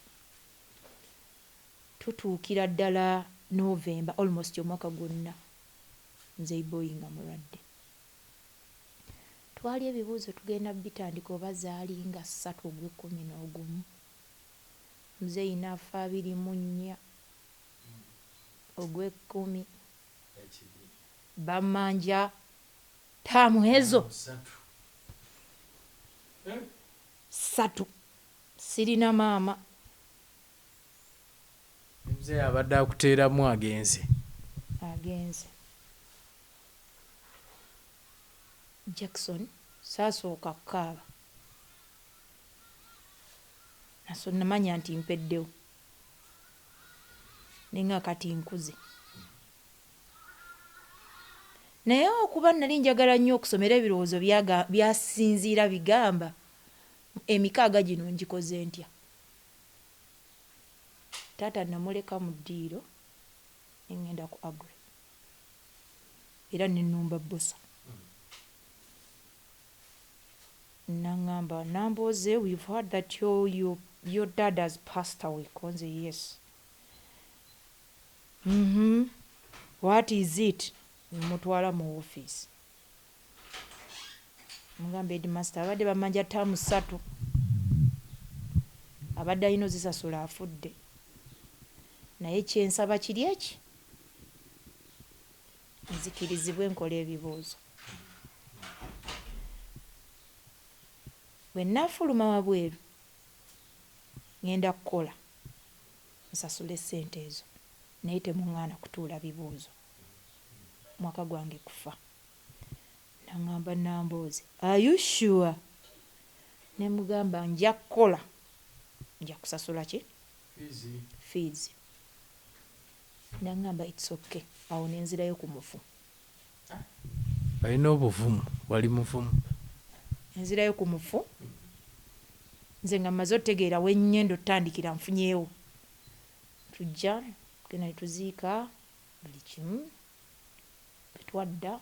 tutuukira ddala November almost omwaka gwonna muzeeyi boyi nga mulwadde twali ebibuuzo tugenda bitandika oba zaali nga 3 ogw'ekumi muzeeyi n'afa 24 ogw'ekumi bamanja taamu ezo 3 sirina maama muzeeyi abadde akuteeramu agenze Jackson saasooka kukaaba naso namanya nti mpeddewo nenga kati nkuze naye okuba nali njagala nnyo okusomera ebirowoozo byasinziira bigamba emikaaga gino ngikoze ntya taata namuleka mu ddiiro nengenda ku agri era nenumba bosa nangamba Namboze, we've heard that your dad has passed away. Konze, yes. What is it? Mutwala mu office. Mugamba headmaster abadde bamanja taamu 3 abadde alina zisasula afudde naye kyensaba kiri eki nzikirizibwe nkola ebibuuzo bwe nafuluma wabweru ngenda kukola nsasule ssente ezo naye temuŋŋaana kutuula bibuuzo mwaka gwange kufa naŋŋamba Namboze, are you sure? Ne mugamba nja kukola nja kusasula ki fees naŋŋamba it's okay awo nenzirayo ku mufu alina obuvumu wali muvumu nzirayo ku mufu nze nga mmaze otegeera wennyendo otandikira nfunyeewo tujja genda netuziika buli kimu betwadda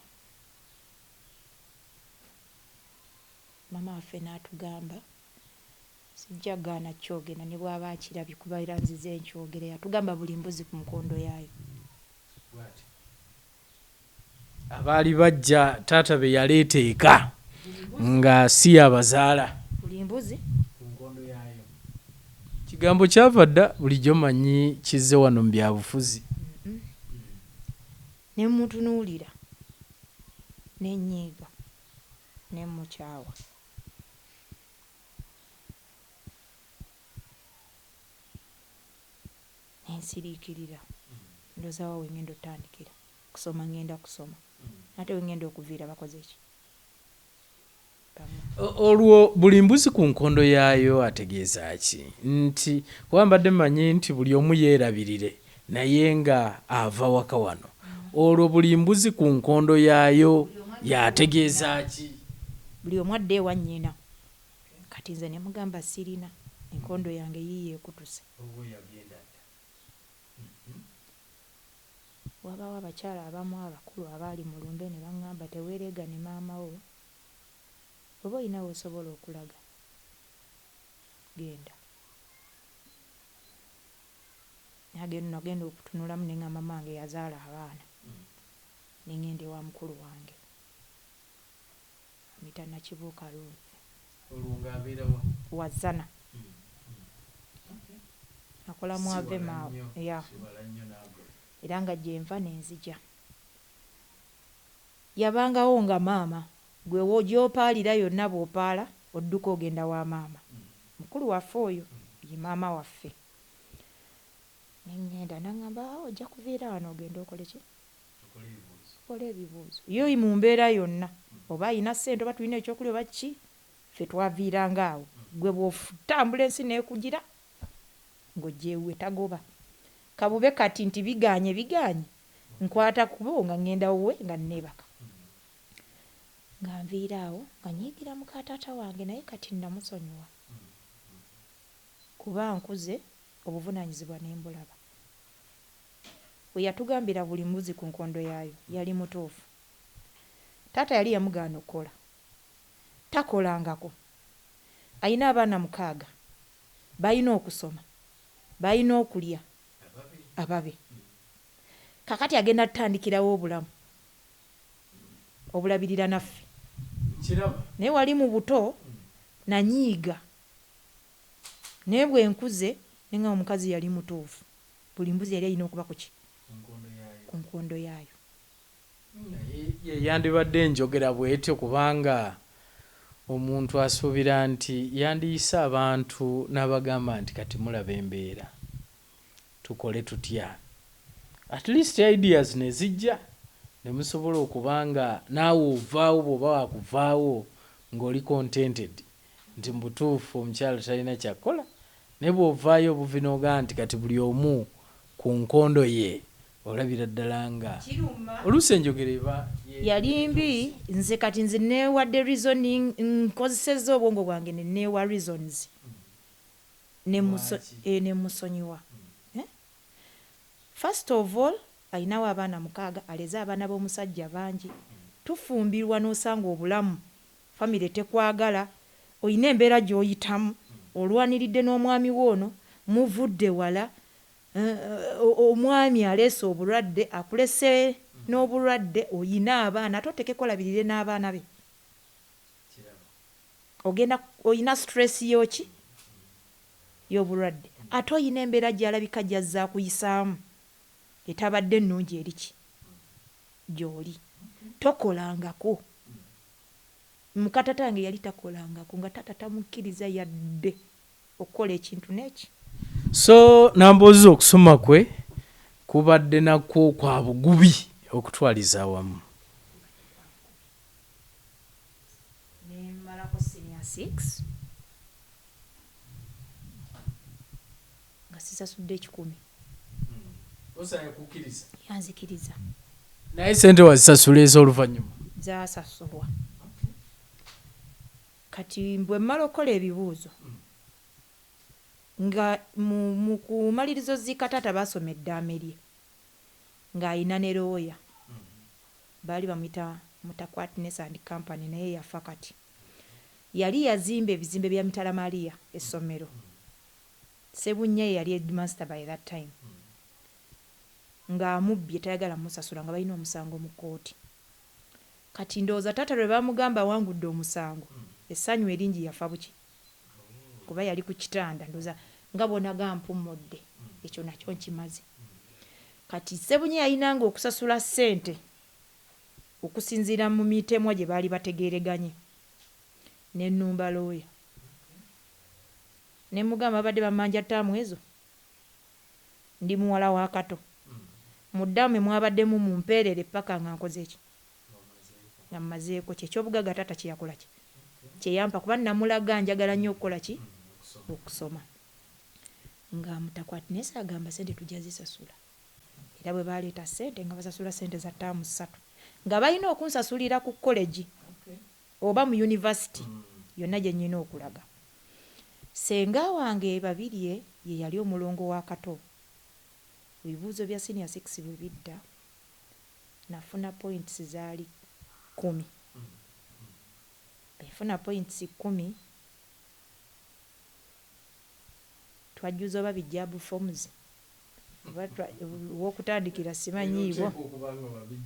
mama waffe n'atugamba sijja gaana kyogera ne bw'aba akirabye kuba era nzize enkyogere yatugamba buli mbuzi ku mukondo yaayo abaali bajja taata be yaleeta eka nga si abazaala buli mbuzi ku nkondo yaayo kigambo kyava dda bulijjo manyi kizze wano mu byabufuzi ne mutunuulira nenyiiga ne mukyawa nensiriikirira ndooza wa wengenda otandikira kusoma ngenda kusoma ate wengenda okuviira bakoze ki olwo buli mbuzi ku nkondo yaayo ategeeza ki nti kuba mbadde mmanyi nti buli omu yeerabirire naye nga ava waka wano olwo buli mbuzi ku nkondo yaayo yategeeza ki buli omu adde ewa nnyina kati nze ne mugamba sirina enkondo yange yiiye ekutuse wabaawo abakyala abamu abakulu abaali mu lumbe ne baŋŋamba teweerega ne maama wo oba olina weosobola okulaga genda nagenda okutunulamu ne ŋŋamba mange yazaala abaana ne ŋŋenda ewa mukulu wange amita Nakibuuka wazana akolamu ave maawo era nga gyenva nenzija yabangawo nga maama gwe wogyopaalira yonna bw'opaala odduka ogenda wa maama mukulu waffe oyo ye maama waffe neŋŋenda naŋŋamba ojja kuviira wano ogenda okole ki okola ebibuuzo yo mu mbeera yonna oba ayina ssente oba tulina ekyokulya oba ki ffe twaviiranga awo gwe bw'otambula ensi neekugira ng'ojjeewe tagoba kabube kati nti biganye nkwata kubo nga ŋŋenda wuwe nga nneebaka nga nviira awo nga nyiigira muka taata wange naye kati namusonyiwa kuba nkuze obuvunaanyizibwa ne mbulaba bwe yatugambira buli mbuzi ku nkondo yaayo yali mutuufu taata yali yamugaana okukola takolangako ayina abaana 6 balina okusoma balina okulya ababe kakati agenda tutandikirawo obulamu obulabirira naffe naye wali mu buto nanyiiga naye bwe nkuze nenga omukazi yali mutuufu buli mbuzi yali alina okuba kuki ku nkondo yaayo yandibadde njogera bwetyo kubanga omuntu asuubira nti yandiyise abantu n'abagamba nti kati mulaba embeera tukole tutya at least ideas ne zijja ne musobola okubanga naawe ovaawo bw'oba wakuvaawo ng'oli contented nti mu butuufu omukyala talina kyakola naye bw'ovaayo obuvi n'ogamba nti kati buli omu ku nkondo ye olabira ddala nga oluusi enjogera eba yali mbi nze kati nze neewadde reasoning nkozesezza obwongo bwange neneewa reasons nemusonyiwa first of all ayinawo abaana 6 aleze abaana b'omusajja bangi tufumbirwa n'osanga obulamu famire tekwagala oyina embeera gy'oyitamu olwaniridde n'omwami woono muvudde wala omwami aleese obulwadde akulese n'obulwadde oyina abaana ate otekeko olabirire n'abaana be ogenda oyina stress yoki y'obulwadde ate oyina embeera gy'alabika gyazza kuyisaamu etabadde ennungi eriki gy'oli tokolangako muka taata wange yali takolangako nga taata tamukkiriza yadde okukola ekintu n'eki so Namboze okusoma kwe kubadde nakwo kwa bugubi okutwaliza awamu nemalako senior 6 nga sisasudde 10 yanzikiriza naye sente wazisasula ez'oluvannyuma zasasulwa kati bwe mmala okukola ebibuuzo nga mu kumalirizo zikataata basoma eddaame lye ng'ayina ne looya baali bamuyita Mutakwatness and Company naye yafa kati yali yazimba ebizimbe bya Mitala Maria essomero Sebunya yali headmaster by that time ng'amubbye tayagala musasula nga balina omusango mu kkooti kati ndowooza taata lwe bamugamba wangudde omusango essanyu eringi yafa buki kuba yali ku kitanda ndowooza nga bonaga mpummudde ekyo nakyo nkimaze kati Sebunya yayinanga okusasula ssente okusinziira mu mitemwa gye baali bategeereganye n'ennumba looya ne mugamba badde bamanja ttaamu ezo ndi muwala wa kato muddamu mwabaddemu mumpeerere paka nga nkoze eki nga mmazeeko kyekyobugaga taata kyeyakola ki kyeyampa kuba namulaga njagala nnyo okukola ki okusoma nga Mutakwatness agamba sente tujja zisasula era bwe baleeta sente nga basasula sente za ttaamu 3 nga balina okunsasulira ku college oba mu university yonna gye nnyina okulaga senga wange babiri ye yali omulongo wa kato ebibuuzo bya senior 6 bwe bidda nafuna points zaali 10 befuna points 10 twajjuza oba bijjabu forms wokutandikira simanyiibwo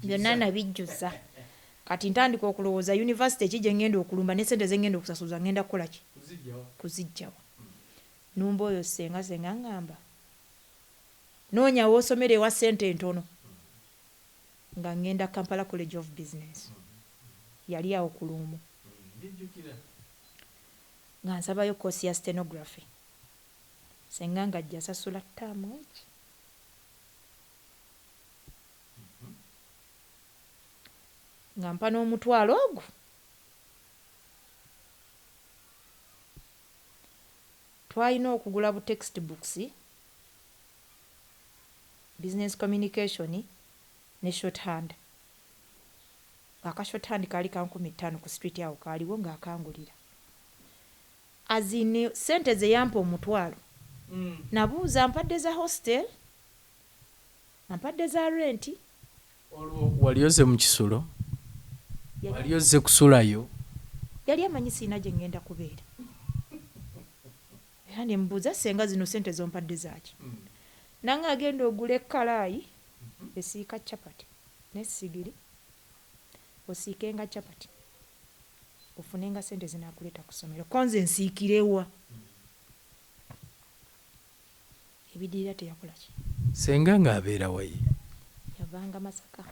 byonna nabijjuza kati ntandika okulowooza university ki gye ngenda okulumba ne sente ze ngenda okusasuza ngenda kukola ki kuzijjawa numba oyo senga ngamba noonya woosomera ewa sente entono nga ngenda Kampala College of Business. Yali awo ku Luumu. Nga nsabayo course ya stenography. Senga nga ajja sasula ttaamu eki. Nga mpa n'omutwalo ogwo. Twalina okugula bu textbooks, business communication ne shorthand. Aka shorthand kali ka 15 ku street awo kaaliwo ng'akangulira. Azine sente ze yampa omutwalo. Nabuuza mpadde za hostel, mpadde za rent. Walioze mu Kisulo? Walioze kusulayo? Yali amanyi siina gye ngenda kubeera. Era ne mbuuza senga zino sente zompadde zaaki. Nanga agenda ogula ekkalaayi esiika chapati n'essigiri. Osiikenga chapati. Ofunenga sente zinaakuleeta ku ssomero. Konze nsiikirewa. Ebidirira teyakola ki? Senga ng'abeera wayi. Yavanga Masaka.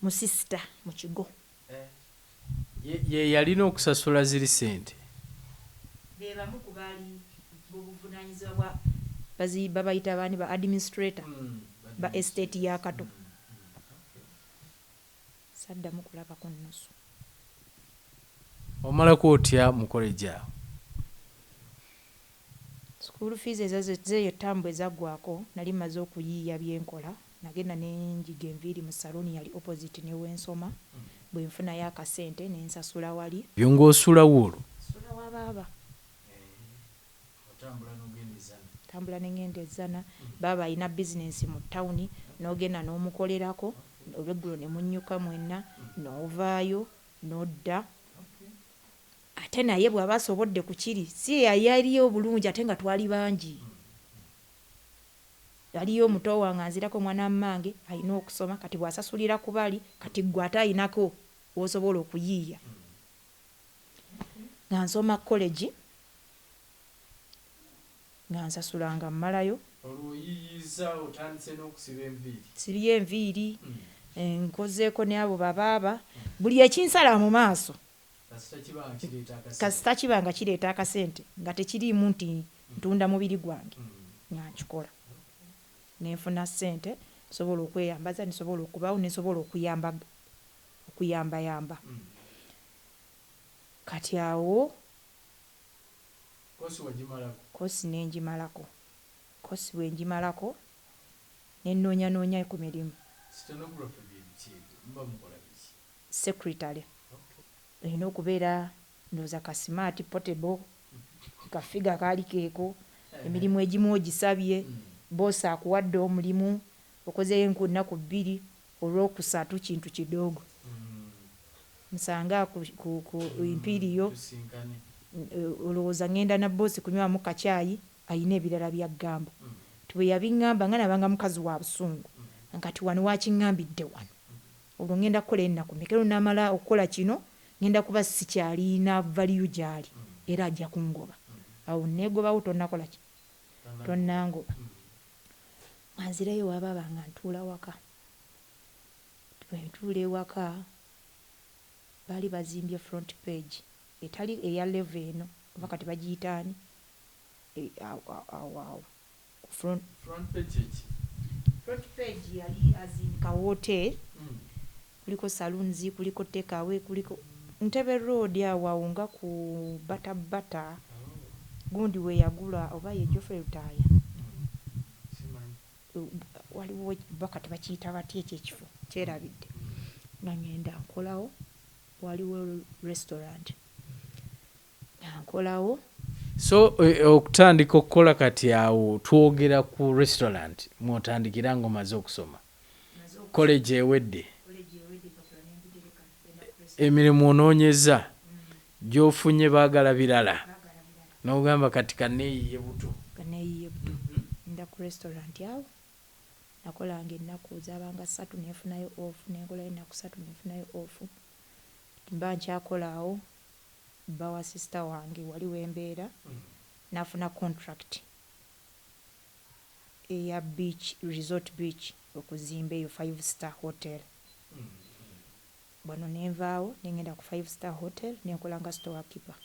Musista mu kigo. Ye yalina okusasula ziri sente. Bebamu ku baali buvunaanyizibwa babayita baani ba administrator ba estate ya Kato. Saddamu kulabako nnusu. Omalako otya mu college awo? School fees ezeyo ttambwe ezaggwako nali maze okuyiiya byenkola. Nagenda n'enjiga enviiri mu saloni yali opposite ne wensoma. Bwe nfunayo akasente ne nsasula wali. Byo ng'osula wuolo? Sula wa baaba. Tambula n'engenda ezzana. Baaba alina bizinensi mu ttawuni n'ogenda n'omukolerako. Olweggulo ne munnyuka mwenna n'ovaayo n'odda. Ate naye bw'aba asobodde ku kiri si yaliyo obulungi ate nga twali bangi. Yaliyo omuto wange anzirako mwana mmange alina okusoma kati bw'asasulira ku bali kati ggwe ate ayinako w'osobola okuyiiya. Nga nsoma college nga nsasula nga mmalayo. Olwoyiyiza otandise n'okusiba enviiri? Siriyo enviiri. Nkozeeko ne abo babaaba. Buli ekinsala mu maaso. Kasita kiba nga kireeta akasente nga tekiriimu nti ntunda mubiri gwange nga nkikola. Nenfuna ssente nsobola okweyambaza, nsobola okubaawo, nsobola okuyamba. Kati awo kosi nengimalako. Kosi bwengimalako nennoonya ku mirimu. Secretary. Olina okubeera ndowooza ka smart portable kafiga kaali keeko emirimu egimu ogisabye boosi akuwadde omulimu okozeyo ennaku 2 olwokusatu kintu kidogo. Nsanga ku impiriyo olowooza ngenda na boosi kunywamu kacaayi ayina ebirala by'aggamba. Bwe yabiŋŋamba nga nabanga mukazi wa busungu nkati wano wakiŋŋambidde wano. Olwo ngenda kukola ennaku mekero namala okukola kino ngenda kuba sikyalina value gyali era ajja kungoba. Awo neegobawo tonnakola ki? Tonnangoba. Anzireyo wabaaba nga ntuula waka. Bwe ntuula ewaka baali bazimbye front page etali eya level eno oba kati bagiyitaani awo front page yali azinka hotel. Kuliko saloons, kuliko takeaway, kuliko Ntebe Road awo nga ku bata gundi we yagula oba ye Geoffrey Lutaaya. Waliwo bakati bakiyita batya ekifo kyerabidde nga ngenda nkolawo. Waliwo restaurant nkolawo. So okutandika okukola kati awo twogera ku restaurant mwotandikira ng'omaze okusoma college ewedde. Emirimu onoonyeza gy'ofunye baagala birala n'ogamba kati kaneeyiye buto. Nda ku restaurant awo nakolanga ennaku zaabanga 3 neefunayo off, nenkolayo ennaku 3 neefunayo off. Mba nkyakola awo bba wa sisita wange wali wembeera nafuna contract eya beach resort beach okuzimba eyo 5-star hotel. Bano nenvaawo nengenda ku 5-star hotel nenkolanga store keeper.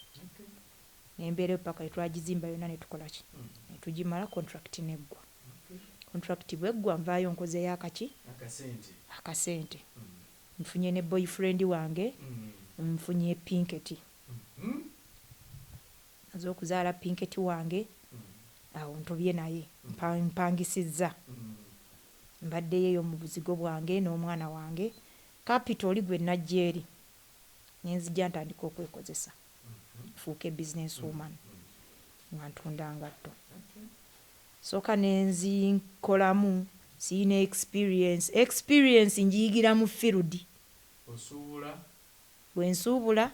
Nembeera paka etwagizimba yonna netukolaki netugimala contract neggwa. Contract bweggwa nvaayo nkozeyo akasente nfunye ne boyfriend wange nfunye pinketi az'okuzaala pinketi wange awo ntobye naye mpangisizza mbaddeyo eyo mu buzigo bwange n'omwana wange capital gwe najja eri nenzijja ntandika okwekozesa fuuke business woman nga ntunda ngatto. Soka nenzinkolamu siyina experience njiyigira mu field. Bwensuubula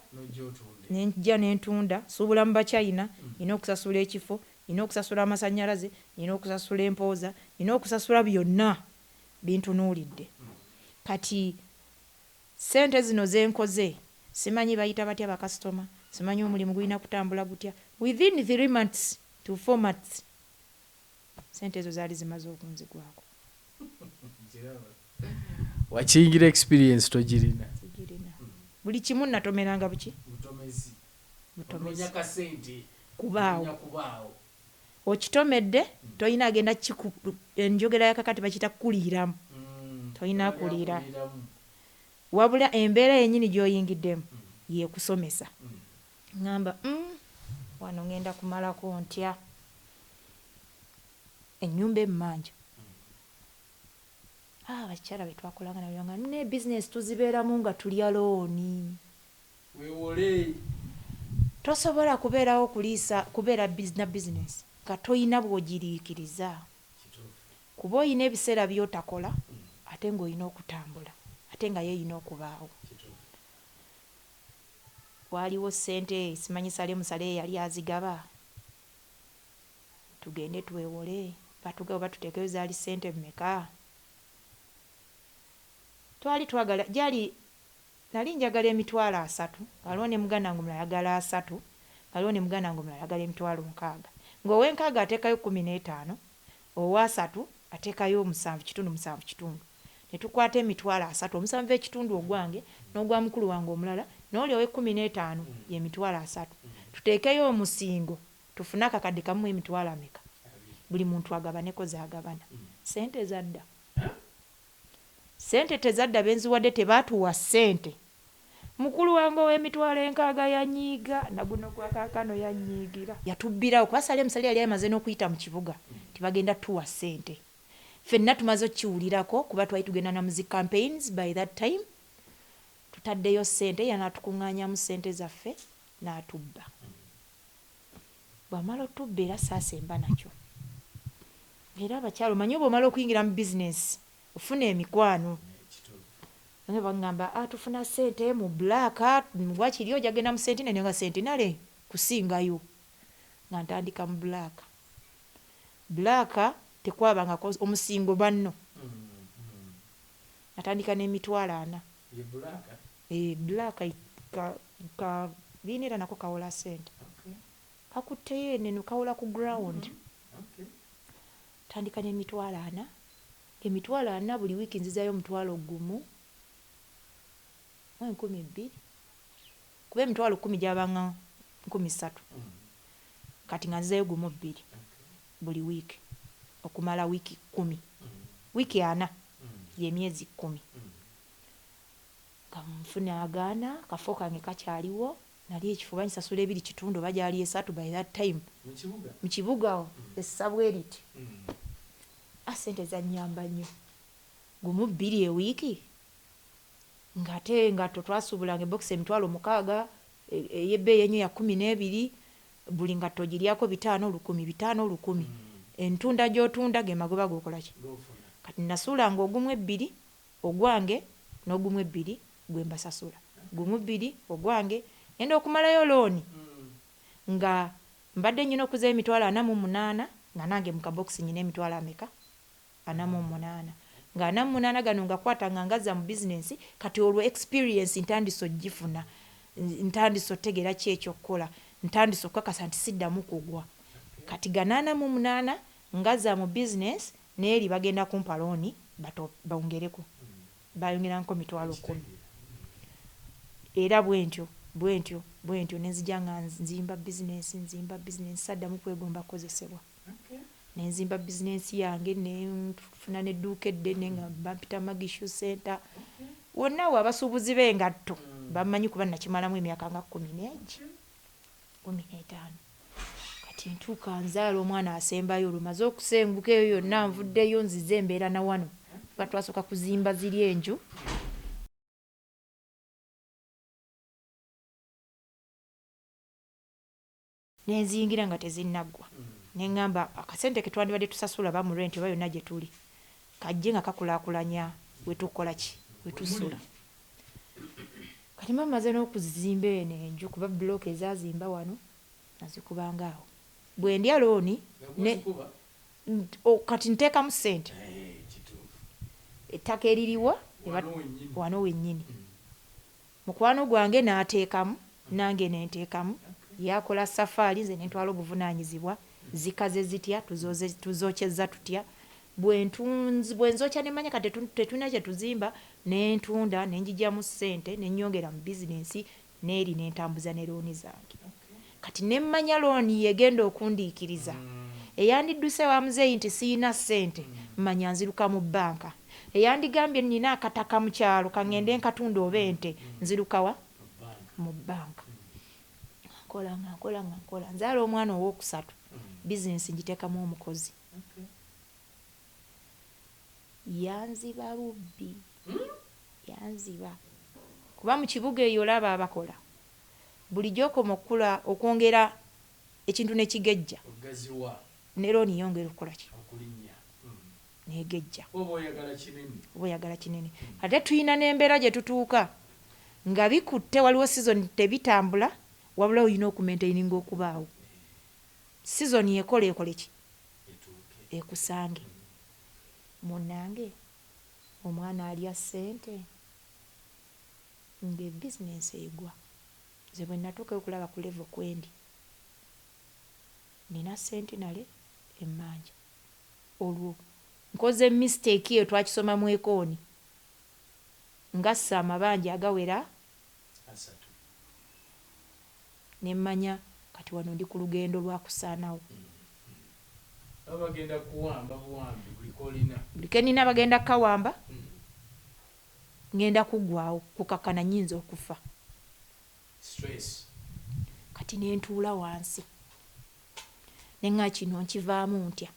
nenjja nentunda suubula mu Bachina nina okusasula ekifo nina okusasula amasannyalaze nina okusasula empooza nina okusasula byonna bintunuulidde. Kati sente zino zenkoze simanyi bayita batya bakasitoma, simanyi omulimu gulina kutambula gutya. Within 3 months to 4 months sente ezo zaali zimaze okunzigwako. Wakiyingira experience togirina? Buli kimu natomeranga butomezi kubaawo okitomedde toyina agenda enjogera yakakati bakita kuliiramu toyina kuliira wabula embeera yennyini gy'oyingiddemu yeekusomesa. Ngamba wano ngenda kumalako ntya ennyumba emmanja. Abakyala betwakolanga nabo nga ne business tuzibeeramu nga tulya looni. Weewole Tosobola kubeerawo kubeera na business nga toyina bw'ogiriikiriza. Kuba oyina ebiseera by'otakola ate ng'olina okutambula ate nga yeeyina okubaawo. Waaliwo ssente simanyi musale yali azigaba tugende twewole batugaba batuteekeyo zaali ssente mmeka. Twali twagala gyali nali njagala emitwalo 3 waliwo ne muganda wange omulala ayagala 3 waliwo ne muganda wange omulala ayagala emitwalo 6 ng'ow'enkaaga ateekayo 15 owa 3 ateekayo 7.7 ne tukwata emitwalo 3 7.5 ogwange n'ogwa mukulu wange omulala n'oli ow'15 ye mitwalo 3 tuteekeyo omusingo tufune akakadde kamu emitwalo ameka buli muntu agabaneko zaagabana. Sente zadda sente tezadda benziwadde tebaatuwa ssente. Mukulu wange ow'emitwalo 6 yanyiiga naguno gwa kaakano yanyiigira yatubbirawo kuba musale yali amaze n'okuyita mu kibuga tibagenda tuwa ssente. Ffenna tumaze okiwulirako kuba twali tugenda na music campaigns by that time tutaddeyo ssente yanatukuŋŋaanyamu ssente zaffe n'atubba. Bw'amala otubba era saasemba nakyo. Era abakyalo omanyi oba omala okuyingira mu bizinesi ofuna emikwano. Bamwe bagamba tufuna ssente mu black wakiri ojagenda mu sentinel nga sentinale kusingayo nga ntandika mu black tekwabanga omusingo banno natandika n'emitwalo 4 black ka binera nako kawola ssente kakutteyo eneno kawola ku ground tandika n'emitwalo 4 emitwalo 4 buli wiiki nzizayo omutwalo gumu 12 kuba emitwalo 10 gyabanga 13 kati nga nzizayo gumu 2 buli wiiki okumala wiiki 10 wiiki 4 y'emyezi 10 kanfune agaana kafo kange kakyaliwo nali ekifuba nsasula 2.5 bagyali 3 by that time mu kibuga essabweriti sente zannyamba nnyo gumu 2 ewiiki ngate nga twasuubulanga ebokisi emitwalo 6 ey'ebbeeyi ennyo ya 12 buli nga togiryako 5 entunda gy'otunda ge magoba g'okolaki kati nasuulanga ogumu 2 ogwange n'ogumu 2 gwe mbasasula gumu 2 ogwange ngenda okumalayo looni nga mbadde nnyina okuza emitwalo 48 nga nange mu kabokisi nnyina emitwalo ameka 48 nga 48 gano nga kwata nga ngaza mu bizinensi kati olwo experience ntandiso gifuna ntandiso tegera ki ekyokukola ntandiso okukakasa nti siddamu kugwa kati ga 48 ngaza mu business neeri bagenda kumpa looni bawongereko bayongeranko mitwalo 10 era bwentyo nenzija nga nzimba business saddamu kwegomba kukozesebwa nenzimba business yange nenfuna nedduuka eddene nga bampita Magishu Center wonna abasuubuzi b'engatto bamanyi kuba nakimalamu emyaka nga 15 kati ntuuka nzaala omwana asembayo olumaze okusenguka eyo yonna nvuddeyo nzize embeera na wano nga twasooka kuzimba ziri enju nenzingira nga tezinnaggwa neŋŋamba akasente ke twandibadde tusasula ba mu rent oba yonna gye tuli kajje nga kakulaakulanya wetukola ki wetusula kati mamaze n'okuzimba eno enju kuba bulooka ezazimba wano nazikubanga awo bwe ndya looni kati nteekamu ssente ettaka eririwa wano wennyini mukwano gwange n'ateekamu nange nenteekamu yakola safaari nze nentwala obuvunaanyizibwa zikaze zitya tuzokyeza tutya bwe nzokya nemanya kati tetulina kye tuzimba nentunda nenjijjamu ssente nenyongera mu bizinensi neeri nentambuza ne looni zange kati nemmanya looni yegenda okundiikiriza eyandidduse wa muzeeyi nti siina ssente mmanya nziruka mu bbanka eyandigambye nnina akataka mu kyalo kaŋŋende nkatunda oba ente nzirukawa mu bbanka nkola nzaala omwana ow'okusatu bizinensi ngiteekamu omukozi yanziba bubbi yanziba kuba mu kibuga eyo olaba abakola bulijjo okoma okukula okwongera ekintu nekigejja ne looni yongera okukola ki negejja oba oyagala kinene ate tuyina n'embeera gye tutuuka nga bikutte waliwo season tebitambula wabula olina okumaintaininga okubaawo season ekole ki ekusange munange omwana alya ssente ng'ebizinensi egwa nze bwe natuuka okulaba ku level kwendi nina ssente nale emmanja olwo nkoze mistake eyo twakisoma mu ekooni ngassa amabanja agawera nemmanya kati wano ndi ku lugendo lwakusaanawo bagenda kuwamba buwambi buli kenina bagenda kawamba ngenda kuggwaawo kukakana nyinza okufa kati nentuula wansi nenga kino nkivaamu ntya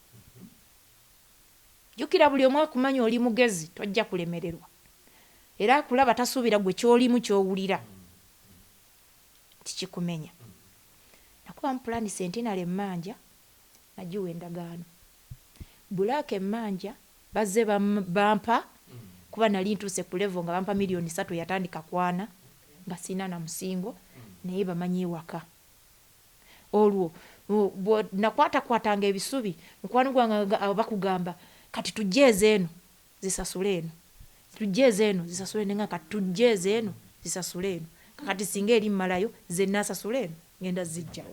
jjukira buli omu akumanya oli mugezi tojja kulemererwa era akulaba tasuubira gwe kyolimu kyowulira tikikumenya nakuba mpulani sentinale emmanja nagiwa endagaano bulaaka emmanja bazze bampa kuba nali ntuuse ku level nga bampa miliyoni 3 yatandika kwana nga sina na musingo naye bamanyi ewaka olwo nakwatakwatanga ebisubi mukwano gwange bakugamba kati tujjeeze eno zisasule eno tujjeeze eno zisasule nenga kati tujjeeze eno zisasule eno kati singa eri mmalayo ze nasasule eno ngenda zijja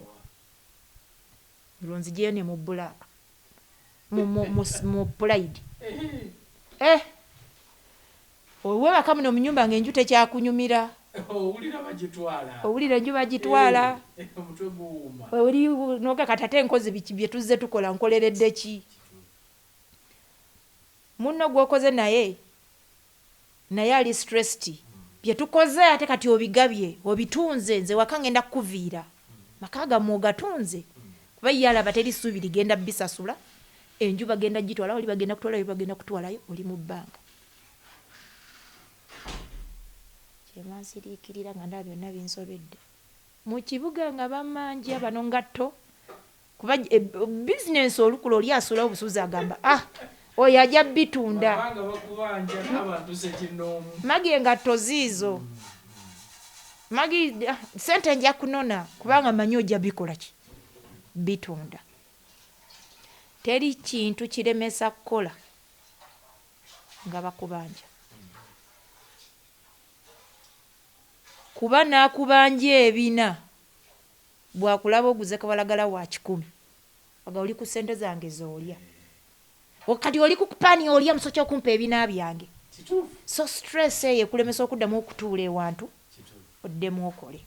nzijene mu bulaaka mu pride owebaka muno mu nyumba ng'enju tekyakunyumira owulira enju bagitwala oli noga kati ate enkozi bye tuzze tukola nkoleredde ki munno gwokoze naye ali stressed bye tukoze ate kati obigabye obitunze nze waka ngenda kukuviira makaga mugatunze kuba yalaba teri ssuubi ligenda bisasula enju bagenda gitwala oli bagenda kutwalayo bagenda kutwalayo oli mu bbanga kyemansiriikirira nga ndaba byonna binsobedde mu kibuga nga bamanja bano ngatto kuba bizinensi olukula oli asulawo obusuuzi agamba oyo ajja bitunda magi engatto ziizo magi sente nja kunona kubanga manyi ojja bikola ki bitunda teri kintu kiremesa kukola nga bakubanja kuba nakubanja ebina bwakulaba oguze kabalagala wa 10 aga oli ku sente zange zoolya kati oli kukupani oli amusokya okumpa ebina byange so stress eyo ekulemesa okuddamu okutuula ewantu oddemu okole.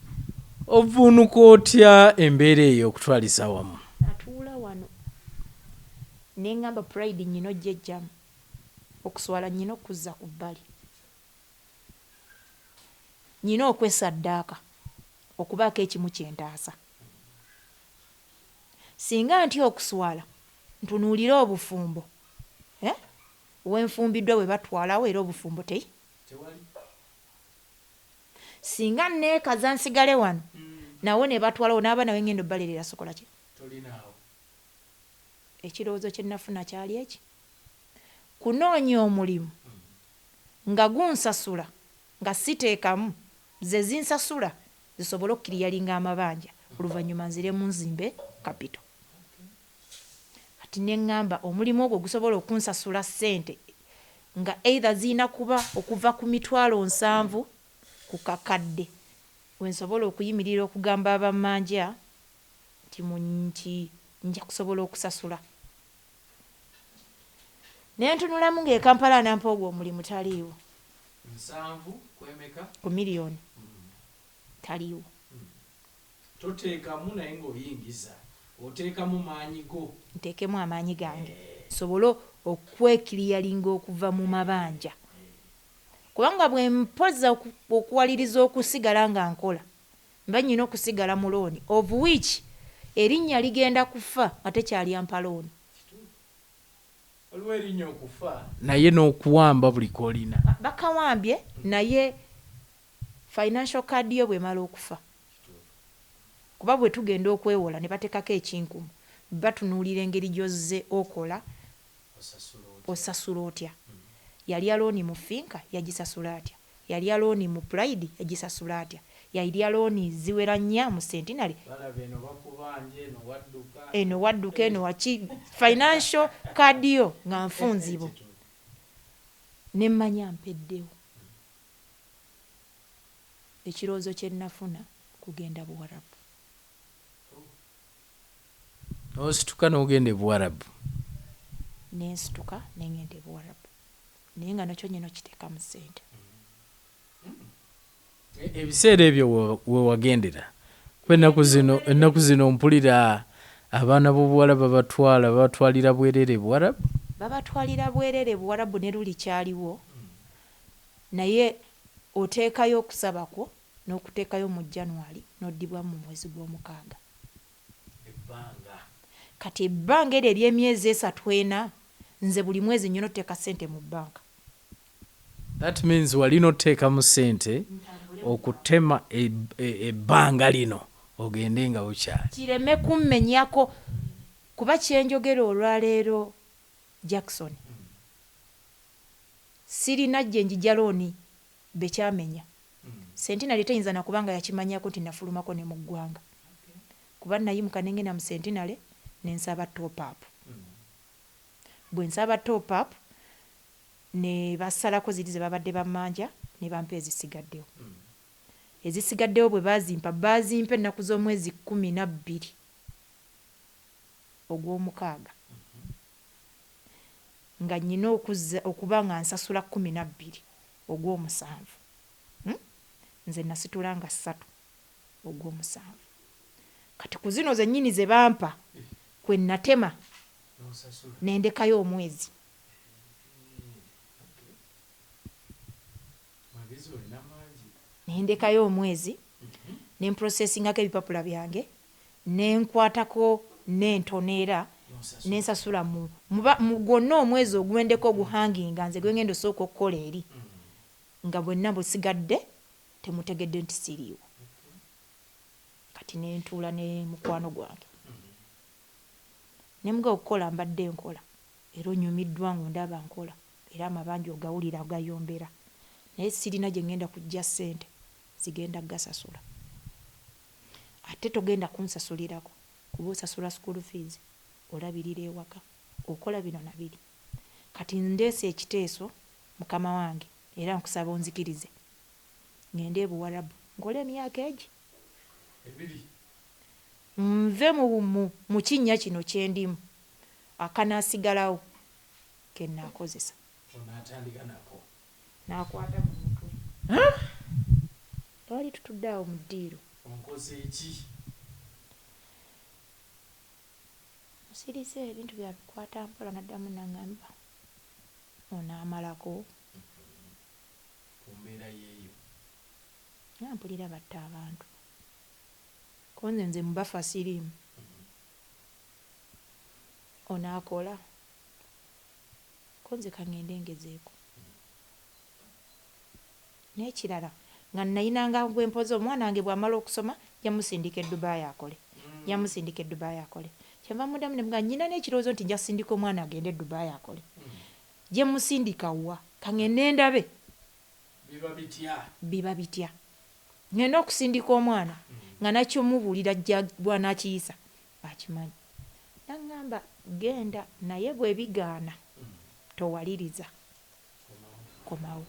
ovuunuka otya embeera eyo okutwalisa wamu? atuula wano neŋŋamba pride nyina ojjejjamu okuswala nyina okuzza ku bbali, nyina okwesaddaaka okubaako ekimu kyentaasa. Singa ntya okuswala ntunuulire obufumbo wenfumbiddwa bwe batwalawo era obufumbo tewali. Singa neekaza nsigale wano nawe ne batwalawo n'abaana wengenda obbalerera sokola ki? Ekirowoozo kye nnafuna kyali eki, kunoonya omulimu nga gunsasula nga siteekamu ze zinsasula zisobole okkiriyalinga amabanja oluvannyuma nziremu nzimbe kapito. Kati neŋŋamba omulimu ogwo gusobola okunsasula ssente nga either ziina kuba okuva ku $7,000 ku kakadde wensobola okuyimirira okugamba abamanja nti nja kusobola okusasula. Nentunulamu ng'ekampala nampa ogwo omulimu taliiwo. 7 kwemeka ku miliyoni taliiwo. Toteekamu naye ng'oyingiza oteekamu maanyi go. Nteekemu amaanyi gange sobole okwekiriyalinga okuva mu mabanja, kubanga bwe mpoza okuwaliriza okusigala nga nkola mba nnyina okusigala mu looni of which erinnya ligenda kufa ate kyalyampa looni. Waliwo erinnya okufa naye n'okuwamba buli koolina. Bakawambye naye financial card yo bw'emala okufa, kuba bwe tugenda okwewola ne bateekako ekinkumu batunuulira engeri gy'ozze okola osasula otya. Yali alooni mu finka yagisasula atya, yali alooni mu pride yagisasula atya, yali alooni ziwera nnya mu centenary eno wadduka eno waki financial card yo nga nfunzibo nemmanya mpeddewo. Ekirowoozo kye nnafuna kugenda Buwarabu. Osituka n'ogenda Buwarabu? Nensituka nengenda Buwarabu naye nga nakyo nyina okiteekamu ssente. Ebiseera ebyo we wagendera ennaku zino mpulira abaana b'obuwarabu babatwalira bwerere Buwarabu? Babatwalira bwerere Buwarabu ne luli kyaliwo naye oteekayo okusaba kwo n'okuteekayo mu January n'oddibwamu mu mwezi gw'omukaaga. Kati ebbanga eryo ery'emyezi 3-4 nze buli mwezi nyina oteeka ssente mu bbanka. That means walina oteekamu ssente okutema ebbanga lino ogende nga bukyali. Kireme kummenyako kuba kyenjogera olwaleero Jackson. Sirina gye njija looni bekyamenya. Centenary teyinza nakubanga yakimanyako nti nafulumako ne mu ggwanga. Kuba nayimuka nengenda mu Centenary nensaba top up. Bwe nsaba top up ne basalako ziri ze babadde bamanja ne bampa ezisigaddewo. Ezisigaddewo bwe bazimpa ennaku z'omwezi 12 ogw'omukaaga nga nyina okuba nga nsasula 12 ogw'omusanvu. Nze nasitula nga 3 ogw'omusanvu. Kati ku zino zennyini ze bampa kwe natema nendekayo omwezi. Nendekayo omwezi nemprocessingako ebipapula byange nenkwatako nentoneera nensasula mu gwonna omwezi ogwendeko oguhanginga nze gwengenda osooka okukola eri nga bwenna busigadde temutegedde nti siriiwo. Kati nentuula ne mukwano gwange nemuga okukola mbadde nkola era onyumiddwa ng'ondaba nkola era amabanja ogawulira gayombera naye sirina gye ngenda kujja ssente zigenda gasasula. Ate togenda kunsasulirako kuba osasula school fees olabirira ewaka okola bino na biri. Kati ndeese ekiteeso mukama wange era nkusaba onzikirize ngende e Buwarabu nkole emyaka egi nve mu kinnya kino kyendimu akanaasigalawo ke naakozesa onatandika nako n'akwata mu mutwe twali tutudde awo mu ddiiro onkoze eki musirize ebintu byabikwata mpola naddamu naŋŋamba onaamalako ku mbeera yeeyo nampulira batta abantu konze nze mubafa siriimu onaakola konze kaŋŋende ngezeeko n'ekirala nga nayinanga gwempoza omwana wange bw'amala okusoma yamusindika Dubai akole yamusindika Dubai akole kyenva mudamu ne mga nnyina n'ekirowoozo nti nja kusindika omwana agende Dubai akole gye musindika wa kaŋŋende ndabe biba bitya ngenda okusindika omwana nga nakyo mubuulira jja bw'anaakiyisa akimanyi naŋŋamba genda naye bwebigaana towaliriza komawo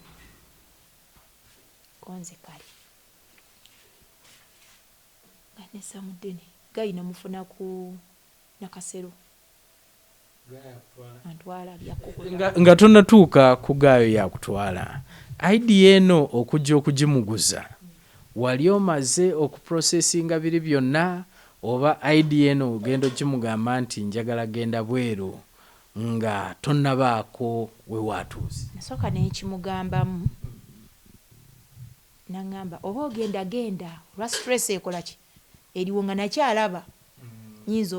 konze kale nga nessa muddene gayina mufuna ku nakasero antwala nga tonatuuka ku gaayo yakutwala idea eno okujja okugimuguza wali omaze okuprosesinga biri byonna oba idea eno ogenda okimugamba nti njagala genda bweru nga tonnabaako we watuuse nasooka nekimugambamu naŋŋamba oba ogenda genda olwa stress ekola ki eriwo nga nakyalaba nyinza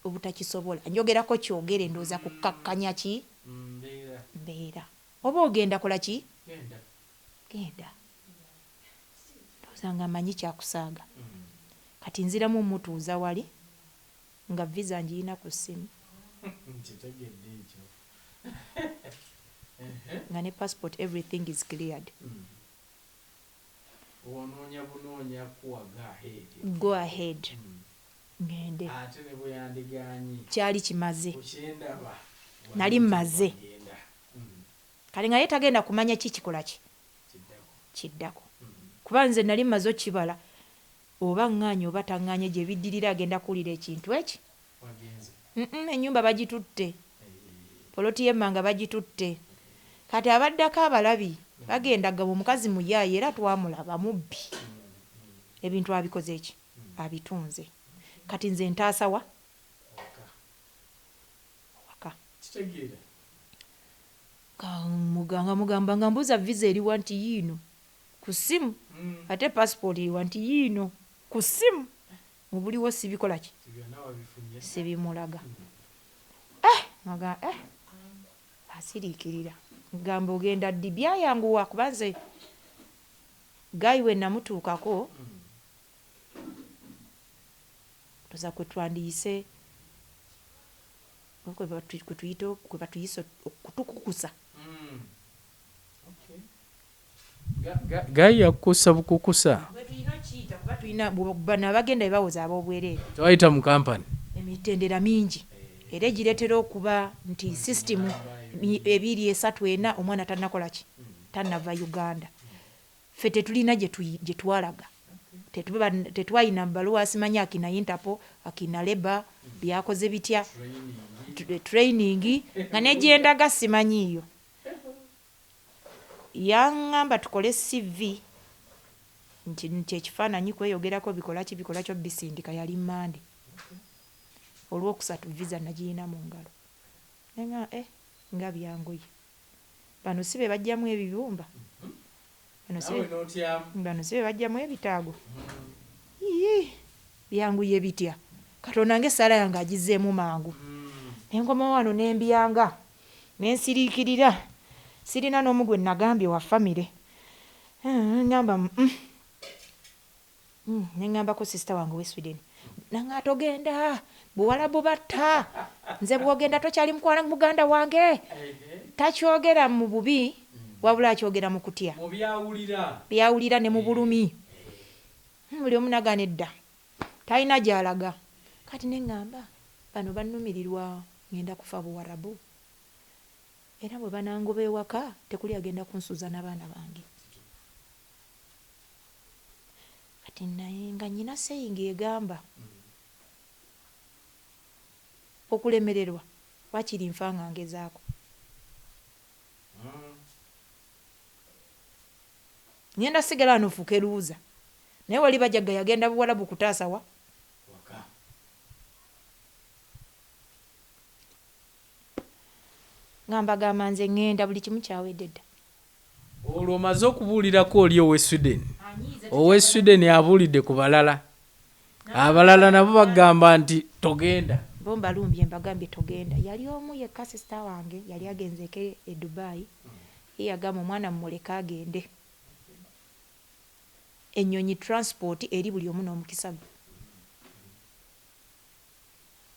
obutakisobola njogerako kyogere ndooza kukakkanya ki mbeera oba ogenda kola ki genda ndooza nga manyi kyakusaaga kati nziramu mutuuza wali nga visa njiyina ku ssimu nga ne passport everything is cleared onoonya bunoonya kuwaga go ahead ngende ate ne bwe yandiganye kyali kimaze okyendaba nali mmaze kale nga ye tagenda kumanya kikola ki kiddako kuba nze nali mmaze okibala oba ŋŋaanye oba taŋŋaanye gye biddirira agenda kuwulira ekintu eki ennyumba bagitutte poloti y'emmanga bagitutte kati abaddako abalabi bagendaga omukazi muyaaye era twamulaba mubbi ebintu abikoze eki abitunze kati nze ntaasawa waka mugamba nga mbuuza visa eriwa nti yiino ku ssimu ate passport eriwa nti yiino ku ssimu mubuliwo sibikola ki sibimulaga asiriikirira gamba ogenda ddi byayanguwa kuba nze gayi we namutuukako toza kwe twandiyise kwe batuyise okutukukusa gayi yakukusa bukukusa bano abagenda bebawoza ab'obwereere tewayita mu kampani emitendera mingi era egireetera okuba nti sisitimu 2-3 omwana tannakola ki tannava Uganda ffe tetulina gye twalaga tetwayina baluwa asimanyi akina Interpol akina leba byakoze bitya training nga negyendaga simanyiiyo yaŋŋamba tukole CV nti ekifaananyi kweyogerako bikola kyo bisindika yali Mande olwokusatu visa nagiyina mu ngalo nga byanguye bano si be bajjamu ebibumba bano si be bajjamu ebitaago byanguye bitya Katonda ng'essaala yange agizeemu mangu nenkoma wano nembyanga nensiriikirira sirina n'omu gwe nagambye wa famire ngamba neŋŋambako sisita wange we Sweden nanga togenda buwala bubatta nze bwogenda tokyali muganda wange takyogera mu bubi wabula akyogera mu kutya byawulira ne mu bulumi buli omu nagana edda talina gy'alaga kati neŋŋamba bano bannumirirwa ngenda kufa buwarabu era bwe banangoba ewaka tekuli agenda kunsuuza n'abaana bange kati naye nga nnyina seyinga egamba okulemererwa wakiri nfa nga ngezaako ngenda sigala nofuuka eruuza naye wali bajaga yagenda buwalabu kutaasa wa ngamba gamba nze ngenda buli kimu kyawedde dda. Olwo omaze okubuulirako oli owe Sweden. Owe Sweden abuulidde ku balala, abalala nabo bagamba nti togenda. Bo mbalumbye mbagambye togenda. Yali omu yekka sisita wange yali agenzeeko e Dubai, ye yagamba omwana mumuleka agende. Ennyonyi transport eri buli omu n'omukisa gwe.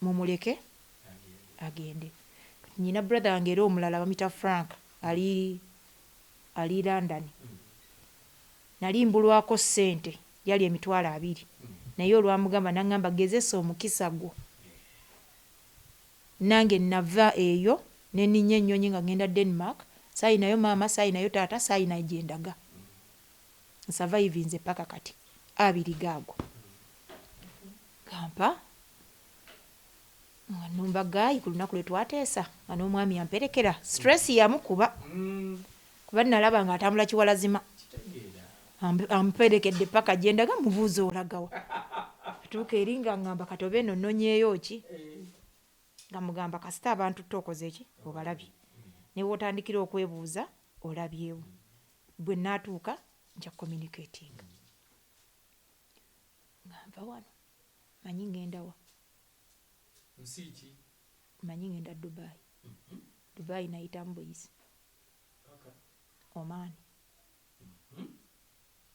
Mumuleke agende. Nyina brother wange era omulala bamita Frank ali London. Nali mbulwako ssente yali emitwalo 2 naye olwamugamba nangamba gezesa omukisa gwo. Nange nava eyo neninya ennyonyi nga ngenda Denmark, sayi nayo mama, sayi nayo taata, sayi nayo gyendaga. Survivinze paka kati 2 gaago. Kampa numba gayi ku lunaku lwe twateesa nga n'omwami yamperekera stress yamukuba kuba nalaba nga atambula kiwalazima amperekedde paka gyendaga mubuuza olagawa atuuka eri nga ngamba katobe eno nnonyeeyo ki nga mugamba kasita abantu tokoze ki obalabye ne bw'otandikira okwebuuza olabyewo bwe naatuuka nja communicating ngamba wano manyi ngenda wa Msiki. Manyi ngenda Dubai. Dubai nayitamu buyisi. Oman.